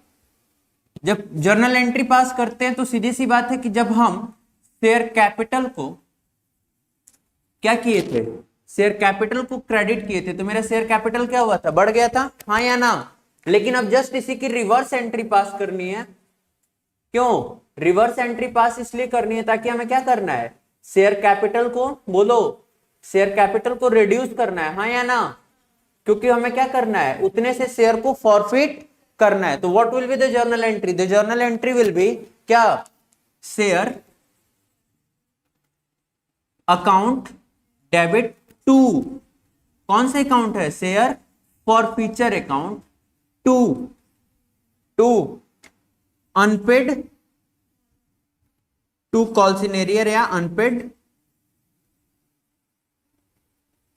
जब जर्नल एंट्री पास करते हैं तो सीधी सी बात है कि जब हम शेयर कैपिटल को क्या किए थे? शेयर कैपिटल को क्रेडिट किए थे, तो मेरा शेयर कैपिटल क्या हुआ था? बढ़ गया था, हाँ या ना? लेकिन अब जस्ट इसी की रिवर्स एंट्री पास करनी है। क्यों रिवर्स एंट्री पास इसलिए करनी है? ताकि हमें क्या करना है? शेयर कैपिटल को, बोलो, शेयर कैपिटल को रिड्यूस करना है, हाँ या ना? क्योंकि हमें क्या करना है? उतने से शेयर को फॉरफिट करना है। तो what will be the journal entry? The journal entry will be क्या? शेयर अकाउंट डेबिट टू, कौन सा अकाउंट है? Share forfeiture account to unpaid, to calls in arrear या अनपेड,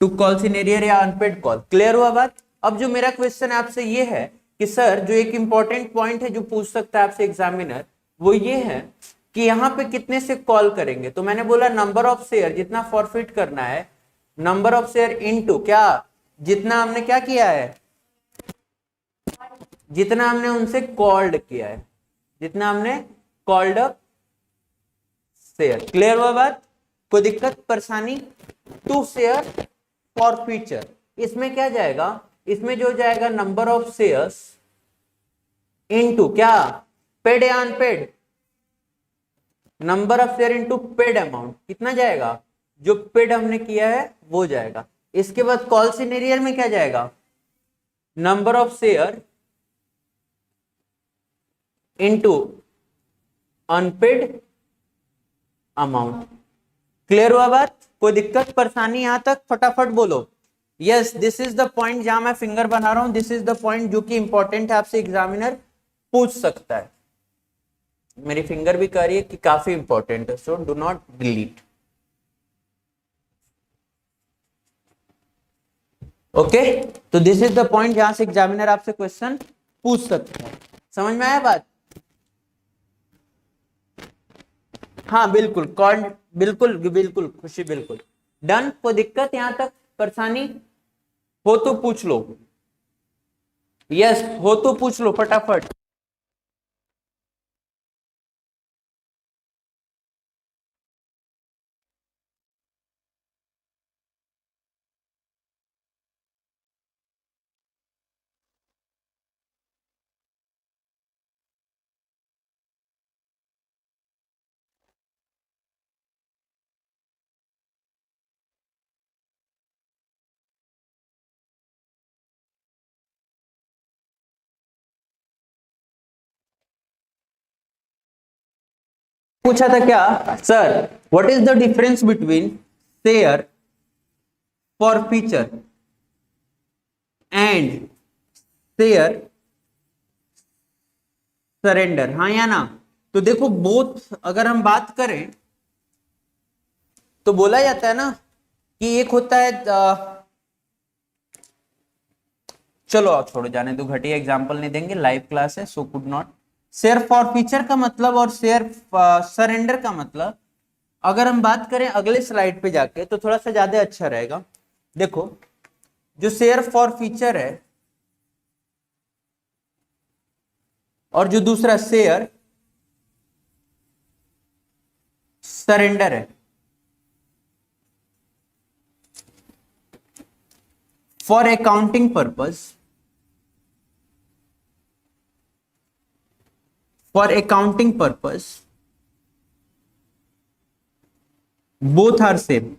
टू कॉल्सिनेरियर या अनपेड कॉल। क्लियर हुआ बात? अब जो मेरा क्वेश्चन आपसे ये है कि सर जो एक इंपॉर्टेंट पॉइंट है जो पूछ सकता है आपसे एग्जामिनर, वो ये है कि यहाँ पे कितने से कॉल करेंगे। तो मैंने बोला नंबर ऑफ शेयर जितना फॉरफिट करना है, नंबर ऑफ शेयर इनटू क्या, जितना हमने क्या किया है, जितना हमने उनसे कॉल्ड किया है, जितना हमने कॉल्ड अप शेयर। क्लियर हुआ बात? कोई दिक्कत परेशानी? टू शेयर फॉर फ्यूचर, इसमें क्या जाएगा, इसमें जो जाएगा नंबर ऑफ शेयर्स इनटू क्या, पेड या unpaid, number of share into paid amount, कितना जाएगा, जो पेड हमने किया है वो जाएगा। इसके बाद कॉल सिनेरियर में क्या जाएगा, number of share into unpaid amount. Clear हुआ बात? कोई दिक्कत परेशानी यहां तक? फटाफट बोलो। Yes, this is the point जहां मैं फिंगर बना रहा हूं, दिस इज द पॉइंट जो कि इंपॉर्टेंट है, आपसे एग्जामिनर पूछ सकता है। मेरी फिंगर भी कह रही है कि काफी इंपॉर्टेंट है, so do not delete. Okay, तो दिस इज द पॉइंट जहां से एग्जामिनर आपसे क्वेश्चन पूछ सकता है। समझ में आया बात? हाँ बिल्कुल, कॉल, बिल्कुल बिल्कुल खुशी, बिल्कुल डन। कोई दिक्कत यहां तक परेशानी हो तो पूछ लो। यस, हो तो पूछ लो फटाफट। पूछा था क्या sir, what is the difference between share for future and share surrender, हाँ या ना? तो देखो बोथ अगर हम बात करें तो बोला जाता है ना कि एक होता है चलो आप छोड़ो, जाने दो, घटिया एग्जांपल नहीं देंगे, लाइव क्लास है, so could not. Share for future का मतलब और शेयर सरेंडर का मतलब अगर हम बात करें अगले स्लाइड पे जाके तो थोड़ा सा ज्यादा अच्छा रहेगा। देखो जो शेयर फॉर फ्यूचर है और जो दूसरा शेयर सरेंडर है, for accounting purpose, for accounting purpose both are same,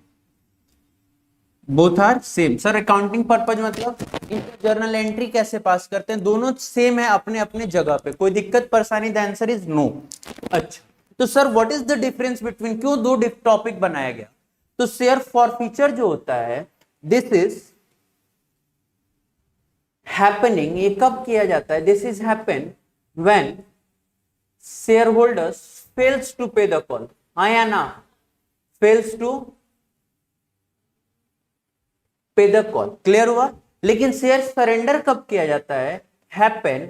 both are same. Sir accounting purpose मतलब जर्नल एंट्री कैसे पास करते हैं, दोनों सेम है अपने अपने जगह पे, कोई दिक्कत परेशानी? The answer is no. अच्छा, तो sir what is the difference between, क्यों दो टॉपिक बनाया गया? तो शेयर फॉर फ्यूचर जो होता है, दिस इज हैपनिंग, ये कब किया जाता है? This is happen when share holders fails to pay the call, हाँ या ना? Fails to pay the call. Clear हुआ? लेकिन शेयर सरेंडर कब किया जाता है? हैपन,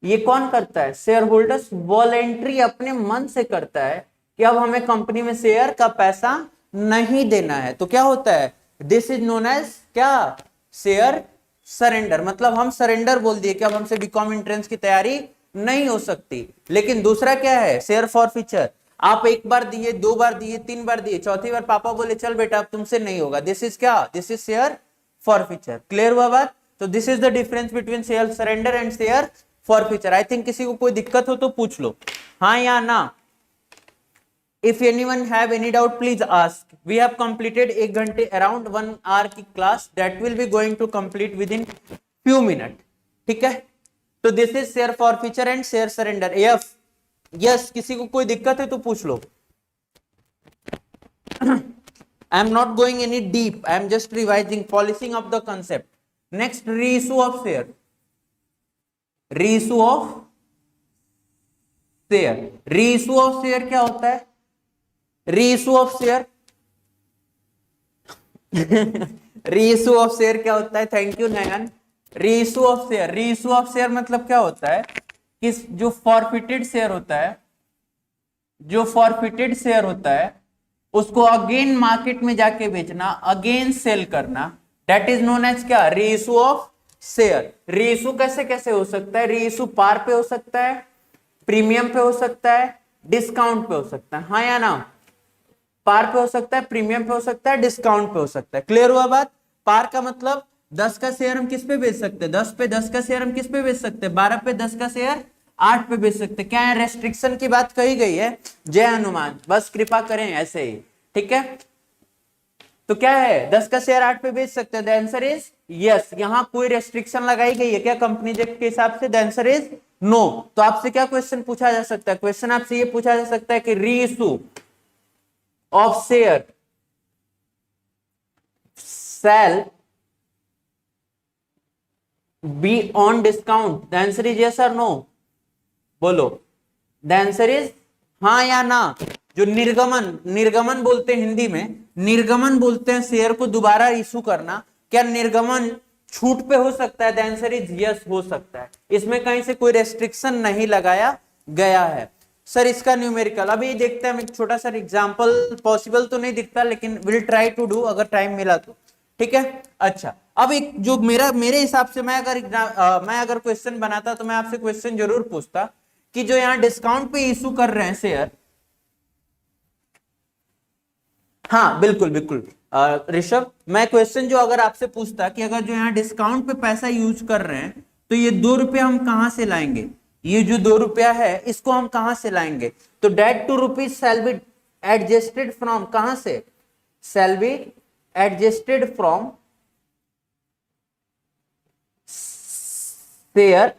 ये कौन करता है? शेयर होल्डर्स वॉलेंट्री अपने मन से करता है कि अब हमें कंपनी में शेयर का पैसा नहीं देना है, तो क्या होता है? दिस इज नोन एज क्या? Share surrender. मतलब हम सरेंडर बोल दिए कि अब हमसे बीकॉम एंट्रेंस की तैयारी नहीं हो सकती। लेकिन दूसरा क्या है? शेयर फॉर फ्यूचर, आप एक बार दिए, दो बार दिए, तीन बार दिए, चौथी बार पापा बोले चल बेटा अब तुमसे नहीं होगा, दिस इज क्या? This is share for future. Clear हुआ बात? तो this is the difference between share surrender and share for future. I think किसी को कोई दिक्कत हो तो पूछ लो, हाँ या ना? If anyone have any doubt, please ask. We have completed 1 घंटे around 1 hour की class that will be going to complete within few minutes. ठीक है? तो this is share for future and share surrender. Yes, किसी को कोई दिक्कत है तो पूछ लो. I am not going any deep. I am just revising, polishing up the concept. Next, reissue of share. Reissue of share. Reissue of share क्या होता है? Reissue of share reissue of share क्या होता है? Thank you Nayan. Reissue of share, reissue of share मतलब क्या होता है कि जो फॉरफिटेड शेयर होता है, जो फॉरफिटेड शेयर होता है उसको अगेन मार्केट में जाके बेचना, अगेन सेल करना, दैट इज नोन एज क्या, रीइशू ऑफ शेयर। रीइशू कैसे कैसे हो सकता है, रीइशू पार पे हो सकता है, प्रीमियम पे हो सकता है, डिस्काउंट पे हो सकता है, हाँ या ना। पार पे हो सकता है, प्रीमियम पे हो सकता है, डिस्काउंट पे हो सकता है। क्लियर हुआ बात। पार का मतलब 10 का शेयर हम किस पे बेच सकते हैं, 10 पे 10 का शेयर हम किस पे बेच सकते हैं, 12 पे 10 का शेयर 8 पे बेच सकते हैं। क्या है, रेस्ट्रिक्शन की बात कही गई है, जय हनुमान, बस कृपा करें ऐसे ही, ठीक है। तो क्या है, 10 का शेयर 8 पे बेच सकते हैं, द आंसर इज यस। यहां कोई रेस्ट्रिक्शन लगाई गई है क्या कंपनी एक्ट के हिसाब से, द आंसर इज नो। तो आपसे क्या क्वेश्चन पूछा जा सकता है, क्वेश्चन आपसे ये पूछा जा सकता है कि reissue of share shall be on discount, the answer is yes or no, बोलो। द आंसर इज हाँ या ना। जो निर्गमन, निर्गमन बोलते हैं हिंदी में, निर्गमन बोलते हैं शेयर को दोबारा इशू करना, क्या निर्गमन छूट पे हो सकता है, द आंसर इज यस, हो सकता है। इसमें कहीं से कोई रेस्ट्रिक्शन नहीं लगाया गया है। सर इसका न्यूमेरिकल अभी देखते हैं, हम एक छोटा सा एग्जांपल, पॉसिबल तो नहीं दिखता लेकिन विल ट्राई टू डू, अगर टाइम मिला तो, ठीक है। अच्छा, अब एक जो मेरे हिसाब से मैं अगर क्वेश्चन बनाता तो मैं आपसे क्वेश्चन जरूर पूछता कि जो यहां डिस्काउंट पे इशू कर रहे हैं शेयर, हाँ बिल्कुल बिल्कुल ऋषभ, मैं क्वेश्चन जो अगर आपसे पूछता कि अगर जो यहाँ डिस्काउंट पे पैसा यूज कर रहे हैं तो ये 2 रुपया हम कहां से लाएंगे, ये जो 2 रुपया है इसको हम कहां से लाएंगे, तो that 2 rupees shall be adjusted from, कहां से, shall be adjusted from share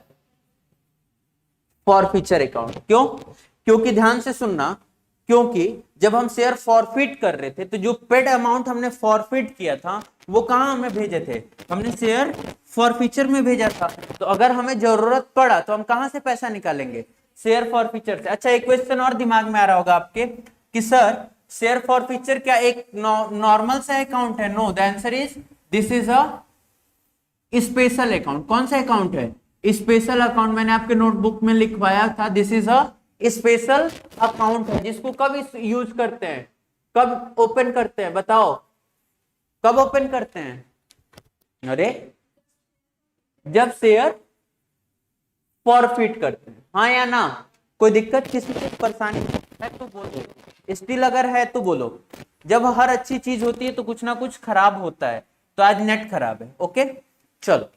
forfeiture account. क्यों, क्योंकि ध्यान से सुनना, क्योंकि जब हम शेयर फॉरफिट कर रहे थे तो जो पेड अमाउंट हमने फॉरफिट किया था वो कहां हमें भेजे थे, हमने शेयर फॉरफीचर में भेजा था। तो अगर हमें जरूरत पड़ा तो हम कहां से पैसा निकालेंगे, शेयर फॉरफीचर से। अच्छा, एक क्वेश्चन और दिमाग में आ रहा होगा आपके कि सर शेयर फॉरफीचर क्या एक नॉर्मल सा अकाउंट है, no, the answer is this is a special account. कौन सा अकाउंट है, स्पेशल अकाउंट, मैंने आपके नोटबुक में लिखवाया था, this is a special account है, जिसको कब यूज करते हैं, कब ओपन करते हैं, बताओ कब ओपन करते हैं, अरे जब शेयर फॉरफिट करते हैं, हाँ या ना। कोई दिक्कत, किसी को परेशानी है तो बोलो, स्टिल अगर है तो बोलो। जब हर अच्छी चीज होती है तो कुछ ना कुछ खराब होता है, तो आज नेट खराब है, ओके चलो।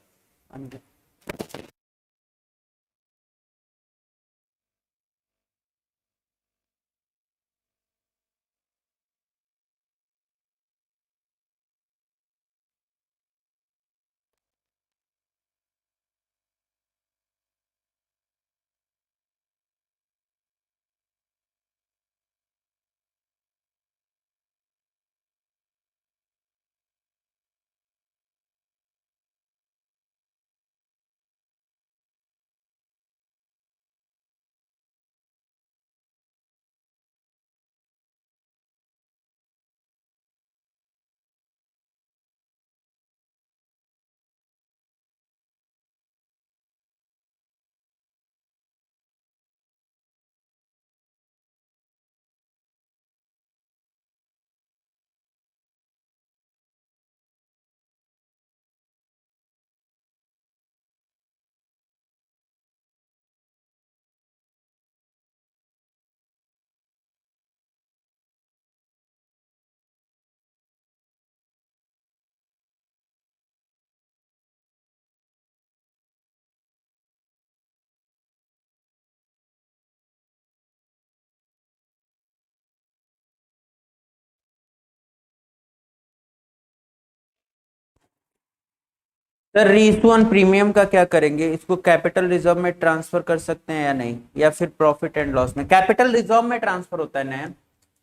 सर रीइशू ऑन प्रीमियम का क्या करेंगे, इसको कैपिटल रिजर्व में ट्रांसफर कर सकते हैं या नहीं, या फिर प्रॉफिट एंड लॉस में, कैपिटल रिजर्व में ट्रांसफर होता है नया।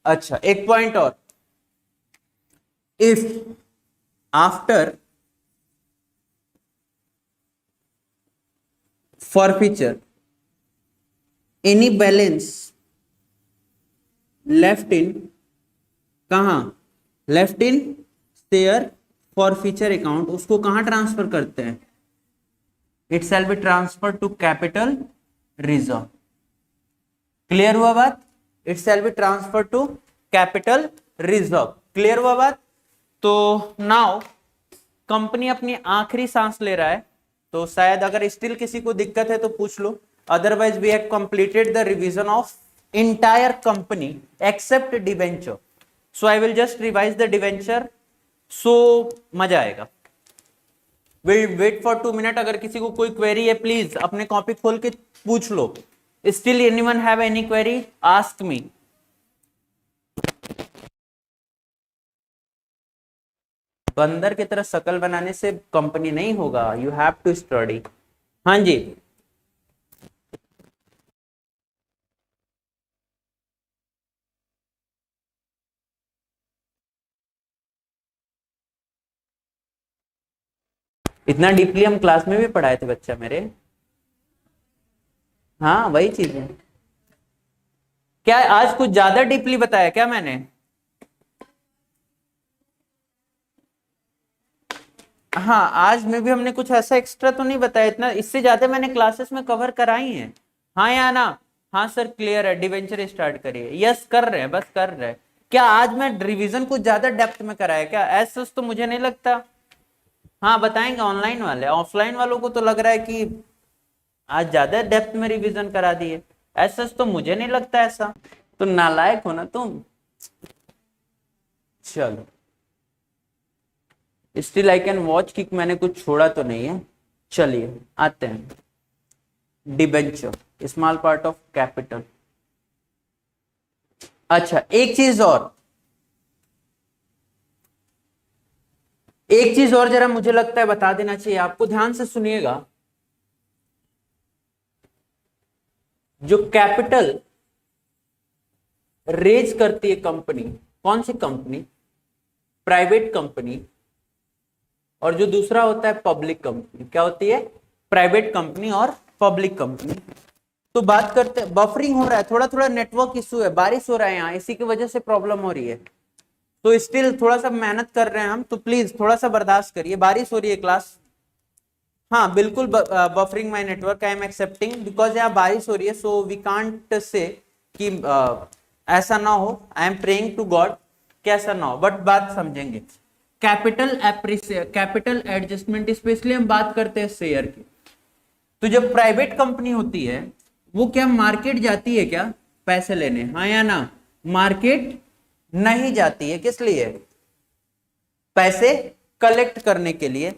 अच्छा, एक पॉइंट और, if after forfeiture any balance left in, कहां, left in share forfeiture account, उसको कहां ट्रांसफर करते हैं, it shall be transfer to capital reserve. Clear हुआ बात? It shall be transfer to capital reserve. Clear हुआ बात? तो नाउ कंपनी अपनी आखिरी सांस ले रहा है, तो शायद अगर स्टिल किसी को दिक्कत है तो पूछ लो, otherwise we have completed the revision of entire company except debenture. So I will just revise the debenture, so मजा आएगा। Will wait for 2 minute. अगर किसी को कोई क्वेरी है प्लीज अपने कॉपी खोल के पूछ लो। Still anyone have any query? Ask me. बंदर की तरह शकल बनाने से कंपनी नहीं होगा, यू हैव टू स्टडी। हाँ जी, इतना डीपली हम क्लास में भी पढ़ाए थे बच्चा मेरे। हाँ वही चीज है। क्या आज कुछ ज्यादा डीपली बताया क्या मैंने? हाँ आज में भी हमने कुछ ऐसा एक्स्ट्रा तो नहीं बताया, इतना इससे ज्यादा मैंने क्लासेस में कवर कराई हैं। हाँ या ना? हाँ सर क्लियर है, डिवेंचर स्टार्ट करिए। यस कर रहे हैं, बस कर रहे हैं। क्या आज मैं रिवीजन कुछ ज्यादा डेप्थ में कराया क्या? ऐसा तो मुझे नहीं लगता। हाँ बताएंगे ऑनलाइन वाले, ऑफलाइन वालों को तो लग रहा है कि आज ज्यादा डेप्थ में रिवीजन करा दिए। ऐसा तो मुझे नहीं लगता ऐसा। तो नालायक हो ना तुम। चलो स्टिल आई कैन वॉच कि मैंने कुछ छोड़ा तो नहीं है। चलिए आते हैं। Debenture small part of capital. अच्छा एक चीज और जरा मुझे लगता है बता देना चाहिए आपको, ध्यान से सुनिएगा। जो कैपिटल रेज करती है कंपनी, कौन सी कंपनी? Private company. और जो दूसरा होता है पब्लिक कंपनी। क्या होती है? प्राइवेट कंपनी और पब्लिक कंपनी। तो बात करते हैं, बफरिंग हो रहा है, थोड़ा थोड़ा नेटवर्क इशू है, बारिश हो रहा है यहाँ, इसी की वजह से प्रॉब्लम हो रही है। तो स्टिल थोड़ा सा मेहनत कर रहे हैं हम, तो प्लीज थोड़ा सा बर्दाश्त करिए। बारिश हो रही है क्लास। हाँ बिल्कुल buffering my network, I am accepting because यहाँ बारिश हो रही है, सो वी कांट से कि ऐसा ना हो। I am praying to God कि ऐसा ना हो, बट बात समझेंगे। कैपिटल एडजस्टमेंट, स्पेशली हम बात करते हैं शेयर की। तो जब प्राइवेट कंपनी होती है वो क्या मार्केट जाती है क्या पैसे लेने? हाँ या ना? मार्केट नहीं जाती है। किस लिए? पैसे कलेक्ट करने के लिए।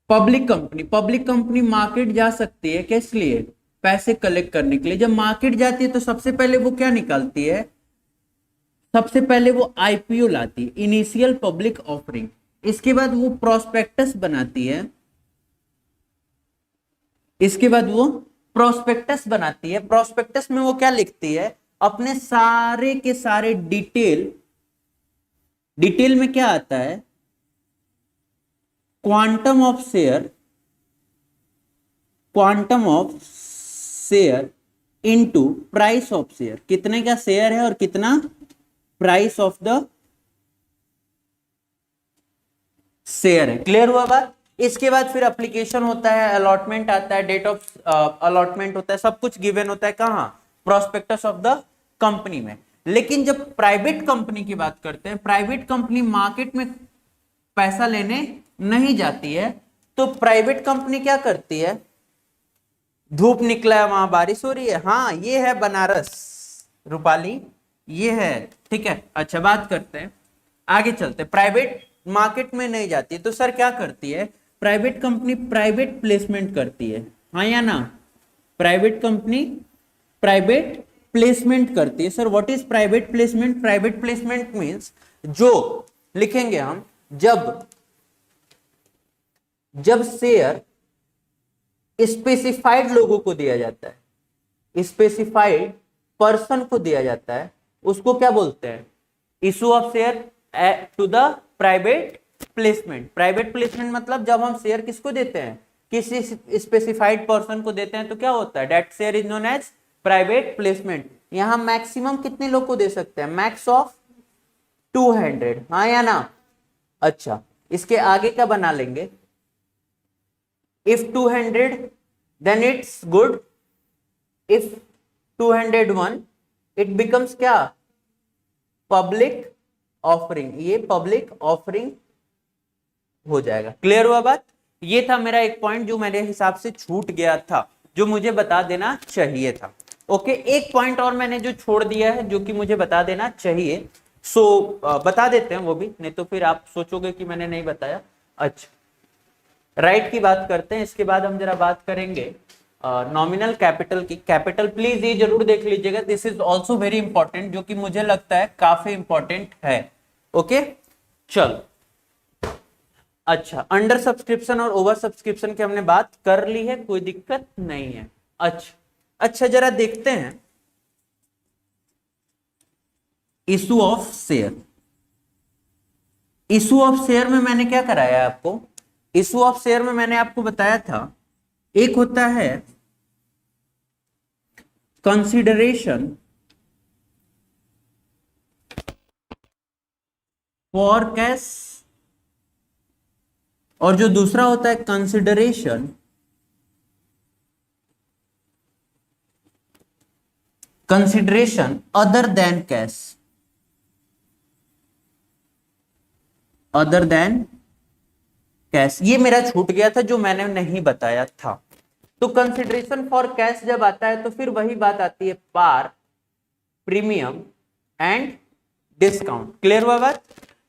पब्लिक कंपनी मार्केट जा सकती है किस लिए? पैसे कलेक्ट करने के लिए। जब मार्केट जाती है तो सबसे पहले वो क्या निकालती है? सबसे पहले वो आईपीओ लाती है, इनिशियल पब्लिक ऑफरिंग। इसके बाद वो प्रोस्पेक्टस बनाती है। प्रोस्पेक्टस में वो क्या लिखती है? अपने सारे के सारे डिटेल में क्या आता है? Quantum of share into price of share. कितने का शेयर है और कितना प्राइस ऑफ द शेयर है। क्लियर हुआ बात? इसके बाद फिर एप्लीकेशन होता है, अलॉटमेंट आता है, डेट ऑफ अलॉटमेंट होता है, सब कुछ गिवन होता है। कहां? प्रोस्पेक्टस ऑफ द कंपनी में। लेकिन जब प्राइवेट कंपनी की बात करते हैं, प्राइवेट कंपनी मार्केट में पैसा लेने नहीं जाती है, तो प्राइवेट कंपनी क्या करती है? धूप निकला है, वहां बारिश हो रही है। हाँ ये है बनारस रूपाली, ये है। ठीक है, अच्छा बात करते हैं, आगे चलते हैं। प्राइवेट मार्केट में नहीं जाती है तो सर क्या करती है? प्राइवेट कंपनी प्राइवेट प्लेसमेंट करती है। हाँ या ना? प्राइवेट कंपनी प्राइवेट प्लेसमेंट करती है। Sir what is private placement? Private placement means, जो लिखेंगे हम, जब शेयर स्पेसिफाइड लोगों को दिया जाता है, स्पेसिफाइड पर्सन को दिया जाता है, उसको क्या बोलते हैं? Issue of share to the private placement. Private placement मतलब जब हम शेयर किसको देते हैं? किसी स्पेसिफाइड पर्सन को देते हैं, तो क्या होता है? That share is known as private placement. यहां मैक्सिमम कितने लोग को दे सकते हैं? Max of 200। हाँ या ना? अच्छा इसके आगे क्या बना लेंगे? if 200 then it's good, if 201 it becomes क्या, पब्लिक ऑफरिंग, ये पब्लिक ऑफरिंग हो जाएगा। क्लियर हुआ बात? ये था मेरा एक पॉइंट जो मेरे हिसाब से छूट गया था, जो मुझे बता देना चाहिए था। ओके, एक पॉइंट और मैंने जो छोड़ दिया है जो कि मुझे बता देना चाहिए, सो बता देते हैं वो भी, नहीं तो फिर आप सोचोगे कि मैंने नहीं बताया। अच्छा, राइट की बात करते हैं, इसके बाद हम जरा बात करेंगे नॉमिनल कैपिटल की। कैपिटल प्लीज ये जरूर देख लीजिएगा, this is also very important, जो कि मुझे लगता है काफी इंपॉर्टेंट है। ओके चलो, अच्छा, अंडर सब्सक्रिप्शन और ओवर सब्सक्रिप्शन की हमने बात कर ली है, कोई दिक्कत नहीं है। अच्छा जरा देखते हैं issue of share. Issue of share में मैंने क्या कराया आपको? इशू ऑफ शेयर में मैंने आपको बताया था, एक होता है कंसिडरेशन फॉर कैश, और जो दूसरा होता है consideration other than cash, other than cash. ये मेरा छूट गया था जो मैंने नहीं बताया था। तो कंसिडरेशन फॉर कैश जब आता है तो फिर वही बात आती है, पार, प्रीमियम एंड डिस्काउंट। क्लियर हुआ बात?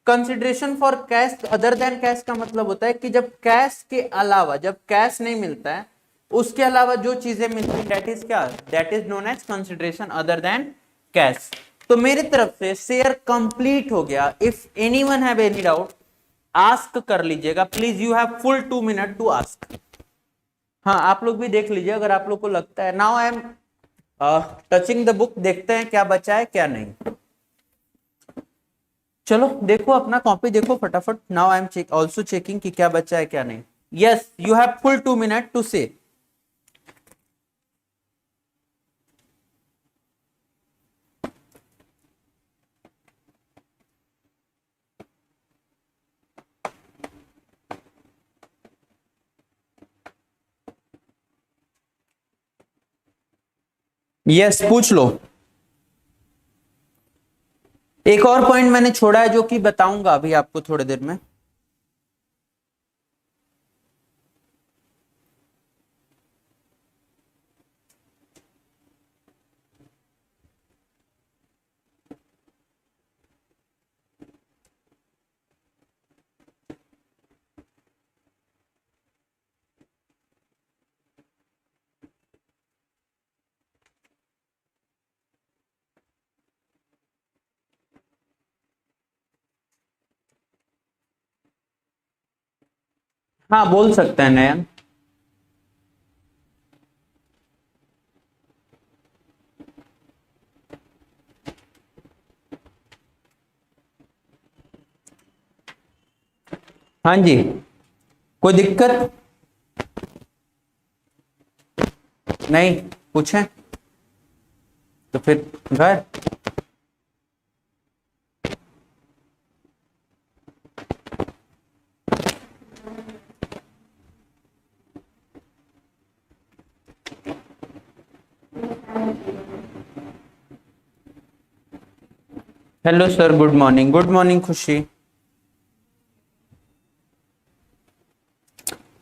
Consideration for cash other than cash का मतलब होता है कि जब कैश के अलावा, जब कैश नहीं मिलता है उसके अलावा जो चीजें मिलती है, दैट इज क्या, that is known as consideration other than cash. तो मेरी तरफ से शेयर कंप्लीट हो गया। If anyone have any doubt ask कर लीजिएगा please, you have full 2 minute to ask. हाँ, आप लोग भी देख लीजिए अगर आप लोग को लगता है। Now I am touching the book, देखते हैं क्या बचा है क्या नहीं। चलो देखो, अपना कॉपी देखो फटाफट। Now I am also checking कि क्या बचा है क्या नहीं। Yes, you have full 2 minute to say. Yes, पूछ लो। एक और पॉइंट मैंने छोड़ा है जो कि बताऊंगा अभी आपको थोड़ी देर में। हाँ, बोल सकते हैं नयन। हाँ जी, कोई दिक्कत नहीं, पूछें तो फिर घर। Hello sir, good morning. Good morning खुशी।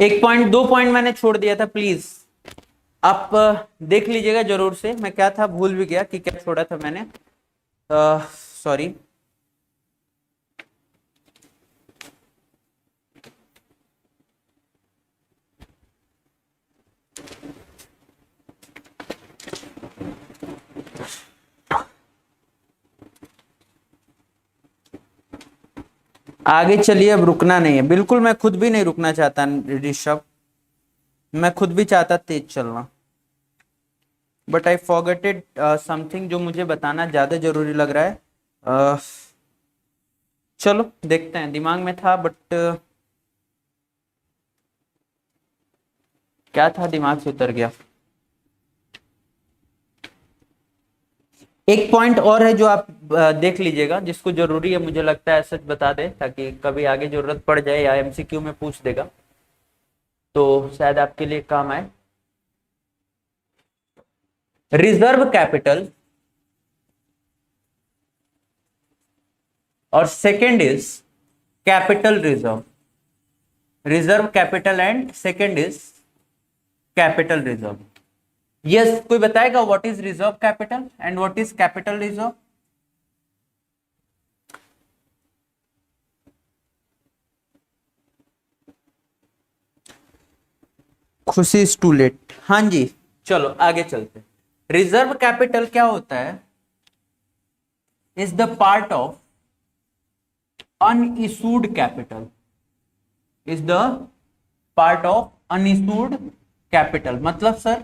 एक पॉइंट, 2 पॉइंट मैंने छोड़ दिया था, प्लीज आप देख लीजिएगा जरूर से। मैं क्या था भूल भी गया कि क्या छोड़ा था मैंने, सॉरी। आगे चलिए, अब रुकना नहीं है बिल्कुल। मैं खुद भी नहीं रुकना चाहता ऋषभ, मैं खुद भी चाहता तेज चलना, बट आई फॉरगेटेड समथिंग जो मुझे बताना ज्यादा जरूरी लग रहा है। चलो देखते हैं, दिमाग में था बट क्या था, दिमाग से उतर गया। एक पॉइंट और है जो आप देख लीजिएगा, जिसको जरूरी है, मुझे लगता है सच बता दे ताकि कभी आगे जरूरत पड़ जाए या एमसीक्यू में पूछ देगा। तो शायद आपके लिए काम आए। रिजर्व कैपिटल और second is capital reserve. Reserve capital and second is capital reserve. Yes, कोई बताएगा what is reserve capital and what is capital reserve? खुशी इज टू लेट। हाँ जी, चलो आगे चलते। रिजर्व कैपिटल क्या होता है? Is the part of unissued capital. Is the part of unissued capital. मतलब सर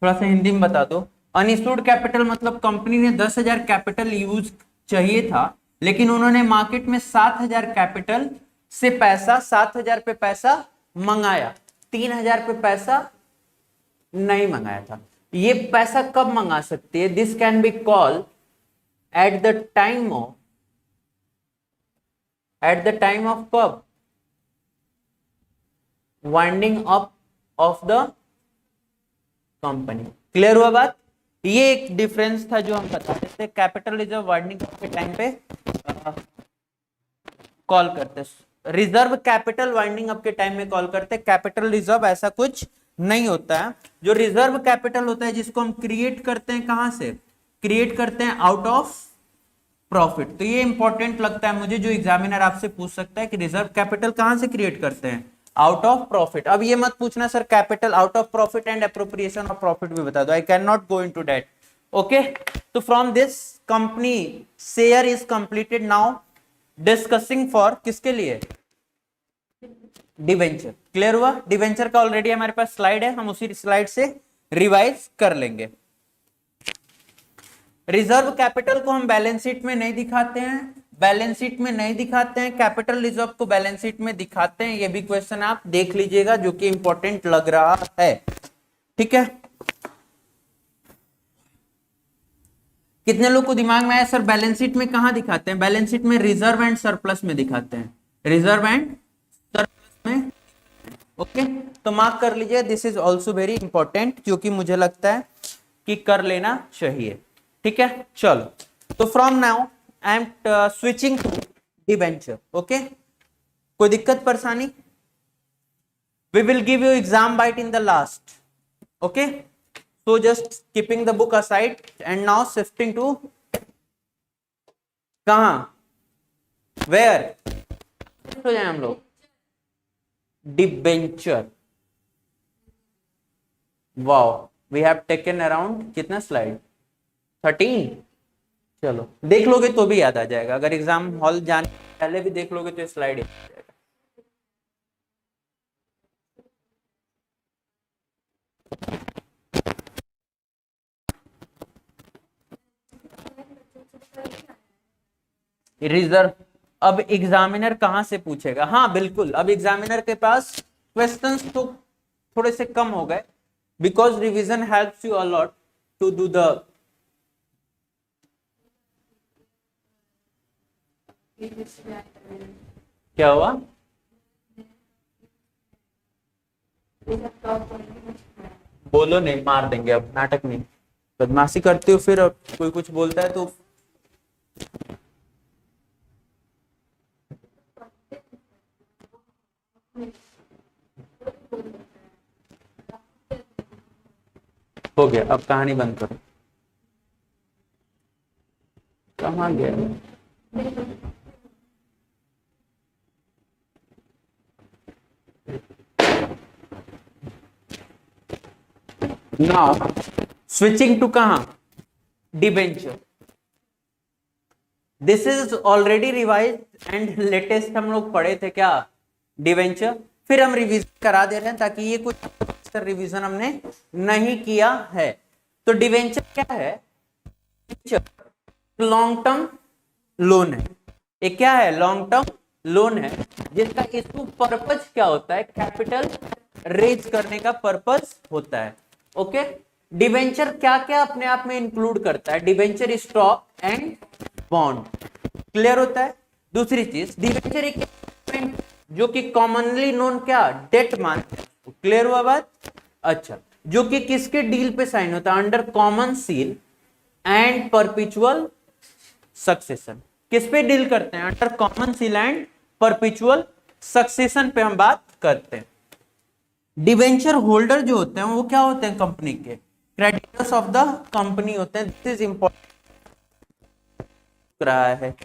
थोड़ा सा हिंदी में बता दो। अनइशूड कैपिटल मतलब कंपनी ने 10,000 कैपिटल यूज चाहिए था, लेकिन उन्होंने मार्केट में 7,000 कैपिटल से पैसा 7,000 पे पैसा मंगाया, 3,000 पे पैसा नहीं मंगाया था। ये पैसा कब मंगा सकती है? This can be call at the time of कब? Winding up of the company. Clear हुआ बात? ये एक डिफरेंस था जो हम बता रहे थे। कैपिटल रिजर्व वाइंडिंग अप के टाइम पे कॉल करते, रिजर्व कैपिटल वाइंडिंग अप के टाइम में कॉल करते। कैपिटल रिजर्व ऐसा कुछ नहीं होता है। जो रिजर्व कैपिटल होता है जिसको हम क्रिएट करते हैं, कहां से क्रिएट करते हैं? Out of profit. तो ये इंपॉर्टेंट लगता है मुझे, जो एग्जामिनर आपसे पूछ सकता है कि रिजर्व कैपिटल कहां से क्रिएट करते हैं? Out of profit. अब ये मत पूछना sir capital out of profit and appropriation of profit भी बता दो। I can not go into that. Okay, तो from this company share is completed. Now discussing for किसके लिए? डिवेंचर। क्लियर हुआ? डिवेंचर का ऑलरेडी हमारे पास स्लाइड है, हम उसी स्लाइड से रिवाइज कर लेंगे। रिजर्व कैपिटल को हम बैलेंस शीट में नहीं दिखाते हैं, कैपिटल रिजर्व को बैलेंस शीट में दिखाते हैं। ये भी क्वेश्चन आप देख लीजिएगा जो कि इंपॉर्टेंट लग रहा है। ठीक है, कितने लोग को दिमाग में आया सर बैलेंस शीट में कहां दिखाते हैं? बैलेंस शीट में रिजर्व एंड सरप्लस में दिखाते हैं, रिजर्व एंड सरप्लस में। ओके, तो मार्क कर लीजिए, this is also very important, क्योंकि मुझे लगता है कि कर लेना चाहिए। ठीक है, चलो, तो from now I am switching to debenture. Okay, कोई दिक्कत परेशानी? We will give you exam bite in the last. Okay, so just keeping the book aside and now shifting to कहां? where हो जाए हम लोग? Debenture. Wow, we have taken around कितना slide? 13। चलो देख लोगे तो भी याद आ जाएगा, अगर एग्जाम हॉल जाने पहले भी देख लोगे तो स्लाइड याद आ जाएगा। रिजर्व अब एग्जामिनर कहां से पूछेगा? हाँ बिल्कुल, अब एग्जामिनर के पास क्वेश्चंस तो थोड़े से कम हो गए, because revision helps you a lot to do the. क्या हुआ? बोलो नहीं, मार देंगे अब, नाटक नहीं, बदमाशी करते हो फिर। अब कोई कुछ बोलता है तो हो गया। अब कहानी बंद करो। कहाँ गया? नाउ स्विचिंग टू कहां? Debenture. This is already revise and latest हम लोग पढ़े थे क्या? डिबेंचर। फिर हम रिवीजन करा दे रहे हैं ताकि ये कुछ रिवीजन हमने नहीं किया है। तो डिबेंचर क्या है? लॉन्ग टर्म लोन है। ये क्या है? लॉन्ग टर्म लोन है, जिसका इशू पर्पज क्या होता है? कैपिटल रेज करने का पर्पज होता है। ओके, डिबेंचर क्या क्या अपने आप में इंक्लूड करता है? Debenture stock and bond. Clear होता है? दूसरी चीज, डिबेंचर एक जो कि कॉमनली नोन क्या? डेट मानते हैं, क्लियर हुआ बात? अच्छा, जो कि किसके डील पे साइन होता है? Under common seal and perpetual succession. किस पे डील करते हैं? Under common seal and perpetual succession पे हम बात करते हैं। डिवेंचर होल्डर जो होते हैं वो क्या होते हैं? कंपनी के क्रेडिटर्स ऑफ द कंपनी होते हैं। दिस इज इंपॉर्टेंट रहा है।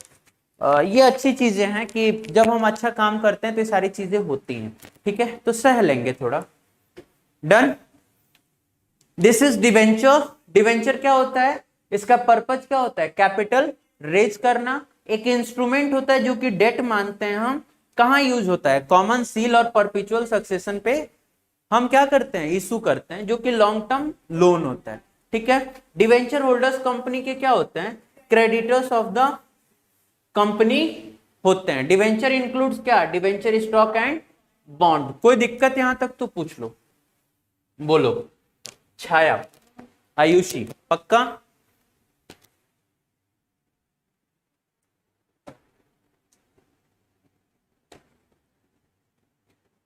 ये अच्छी चीजें हैं कि जब हम अच्छा काम करते हैं तो ये सारी चीजें होती हैं, ठीक है, तो सह लेंगे थोड़ा। Done. This is debenture. Debenture क्या होता है? इसका पर्पज क्या होता है? कैपिटल रेज करना। एक इंस्ट्रूमेंट होता है जो कि डेट मानते हैं हम। कहां यूज होता है? कॉमन सील और परपिचुअल सक्सेशन पे हम क्या करते हैं? इशू करते हैं, जो कि लॉन्ग टर्म लोन होता है, ठीक है। डिवेंचर होल्डर्स कंपनी के क्या होते हैं? क्रेडिटर्स ऑफ द कंपनी होते हैं। डिवेंचर इंक्लूड्स क्या? Debenture stock and bond. कोई दिक्कत यहां तक तो पूछ लो, बोलो। छाया, आयुषी, पक्का?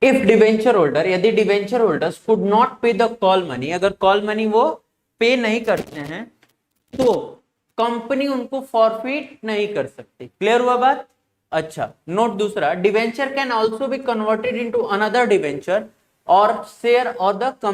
इफ डिवेंचर होल्डर, यदि डिवेंचर होल्डर्स कुड नॉट पे द कॉल मनी, अगर कॉल मनी वो पे नहीं करते हैं तो कंपनी उनको फॉरफिट नहीं कर सकती। क्लियर हुआ बात? अच्छा, नोट दूसरा, debenture can also be converted into another debenture और शेयर और द